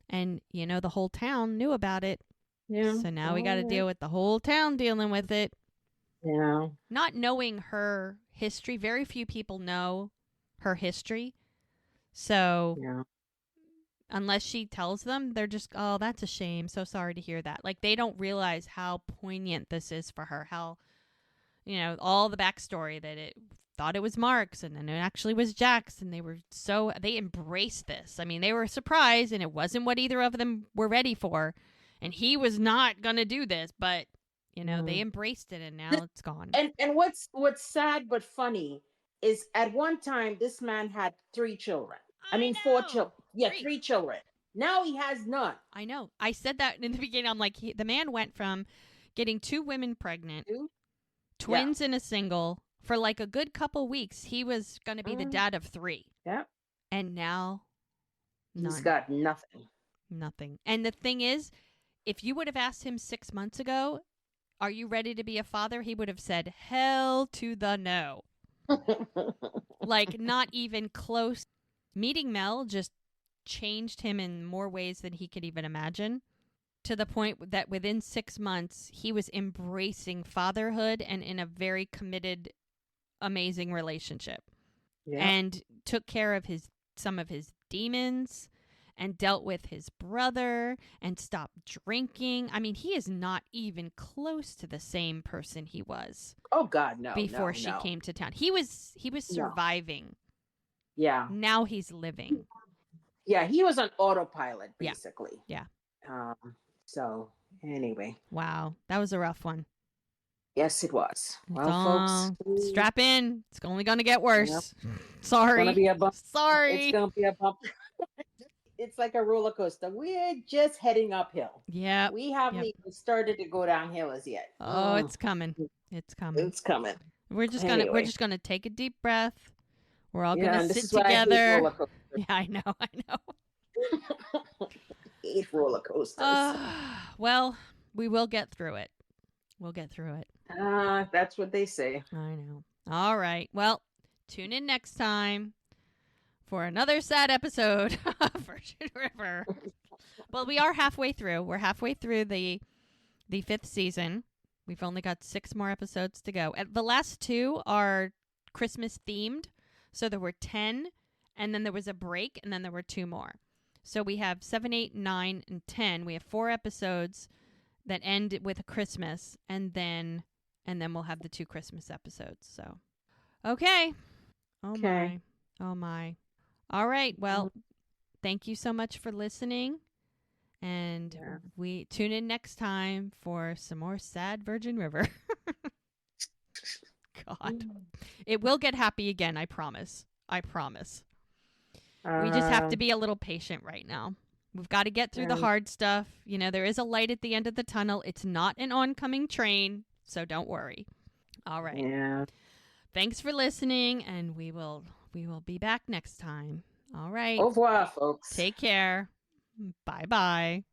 and the whole town knew about it. Yeah. So now we got to deal with the whole town dealing with it. Yeah. Not knowing her history, very few people know her history. So unless she tells them, they're just, oh, that's a shame. So sorry to hear that. Like, they don't realize how poignant this is for her. How, all the backstory that it thought it was Mark's and then it actually was Jack's. And they embraced this. I mean, they were surprised and it wasn't what either of them were ready for. And he was not going to do this, but they embraced it, and now it's gone. And what's sad but funny is at one time this man had 3 children. I mean, 4 children. Yeah, 3 children. Now he has none. I know. I said that in the beginning. I'm like, the man went from getting 2 women pregnant, twins and a single, for like a good couple weeks. He was going to be the dad of 3. Yeah. And now, none. He's got nothing. Nothing. And the thing is, if you would have asked him 6 months ago, are you ready to be a father? He would have said, hell to the no. Like, not even close. Meeting Mel just changed him in more ways than he could even imagine, to the point that within 6 months, he was embracing fatherhood and in a very committed, amazing relationship. Yeah. And took care of some of his demons and dealt with his brother and stopped drinking. I mean, he is not even close to the same person he was. Oh God, no. Before she came to town. He was surviving. Yeah. Now he's living. Yeah, he was on autopilot basically. Yeah. So, anyway. Wow, that was a rough one. Yes, it was. Well, folks, strap in. It's only going to get worse. Yep. Sorry. It's going to be a bump. Sorry. It's going to be a bump. It's like a roller coaster. We're just heading uphill. Yeah. We haven't even started to go downhill as yet. Oh, it's coming. It's coming. It's coming. We're just gonna take a deep breath. We're all gonna sit together. Yeah, I know. I hate roller coasters. Well, we will get through it. We'll get through it. That's what they say. I know. All right. Well, tune in next time for another sad episode of Virgin River. Well, we are halfway through. We're halfway through the 5th season. We've only got 6 more episodes to go. The last 2 are Christmas themed. So there were 10, and then there was a break, and then there were 2 more. So we have 7, 8, 9, and 10. We have 4 episodes that end with a Christmas, and then we'll have the 2 Christmas episodes. So, okay. Oh, Okay. my. Oh, my. All right. Well, thank you so much for listening. And we tune in next time for some more sad Virgin River. God. It will get happy again, I promise. I promise. We just have to be a little patient right now. We've got to get through the hard stuff. You know, there is a light at the end of the tunnel. It's not an oncoming train, so don't worry. All right. Yeah. Thanks for listening, and we will be back next time. All right. Au revoir, folks. Take care. Bye-bye.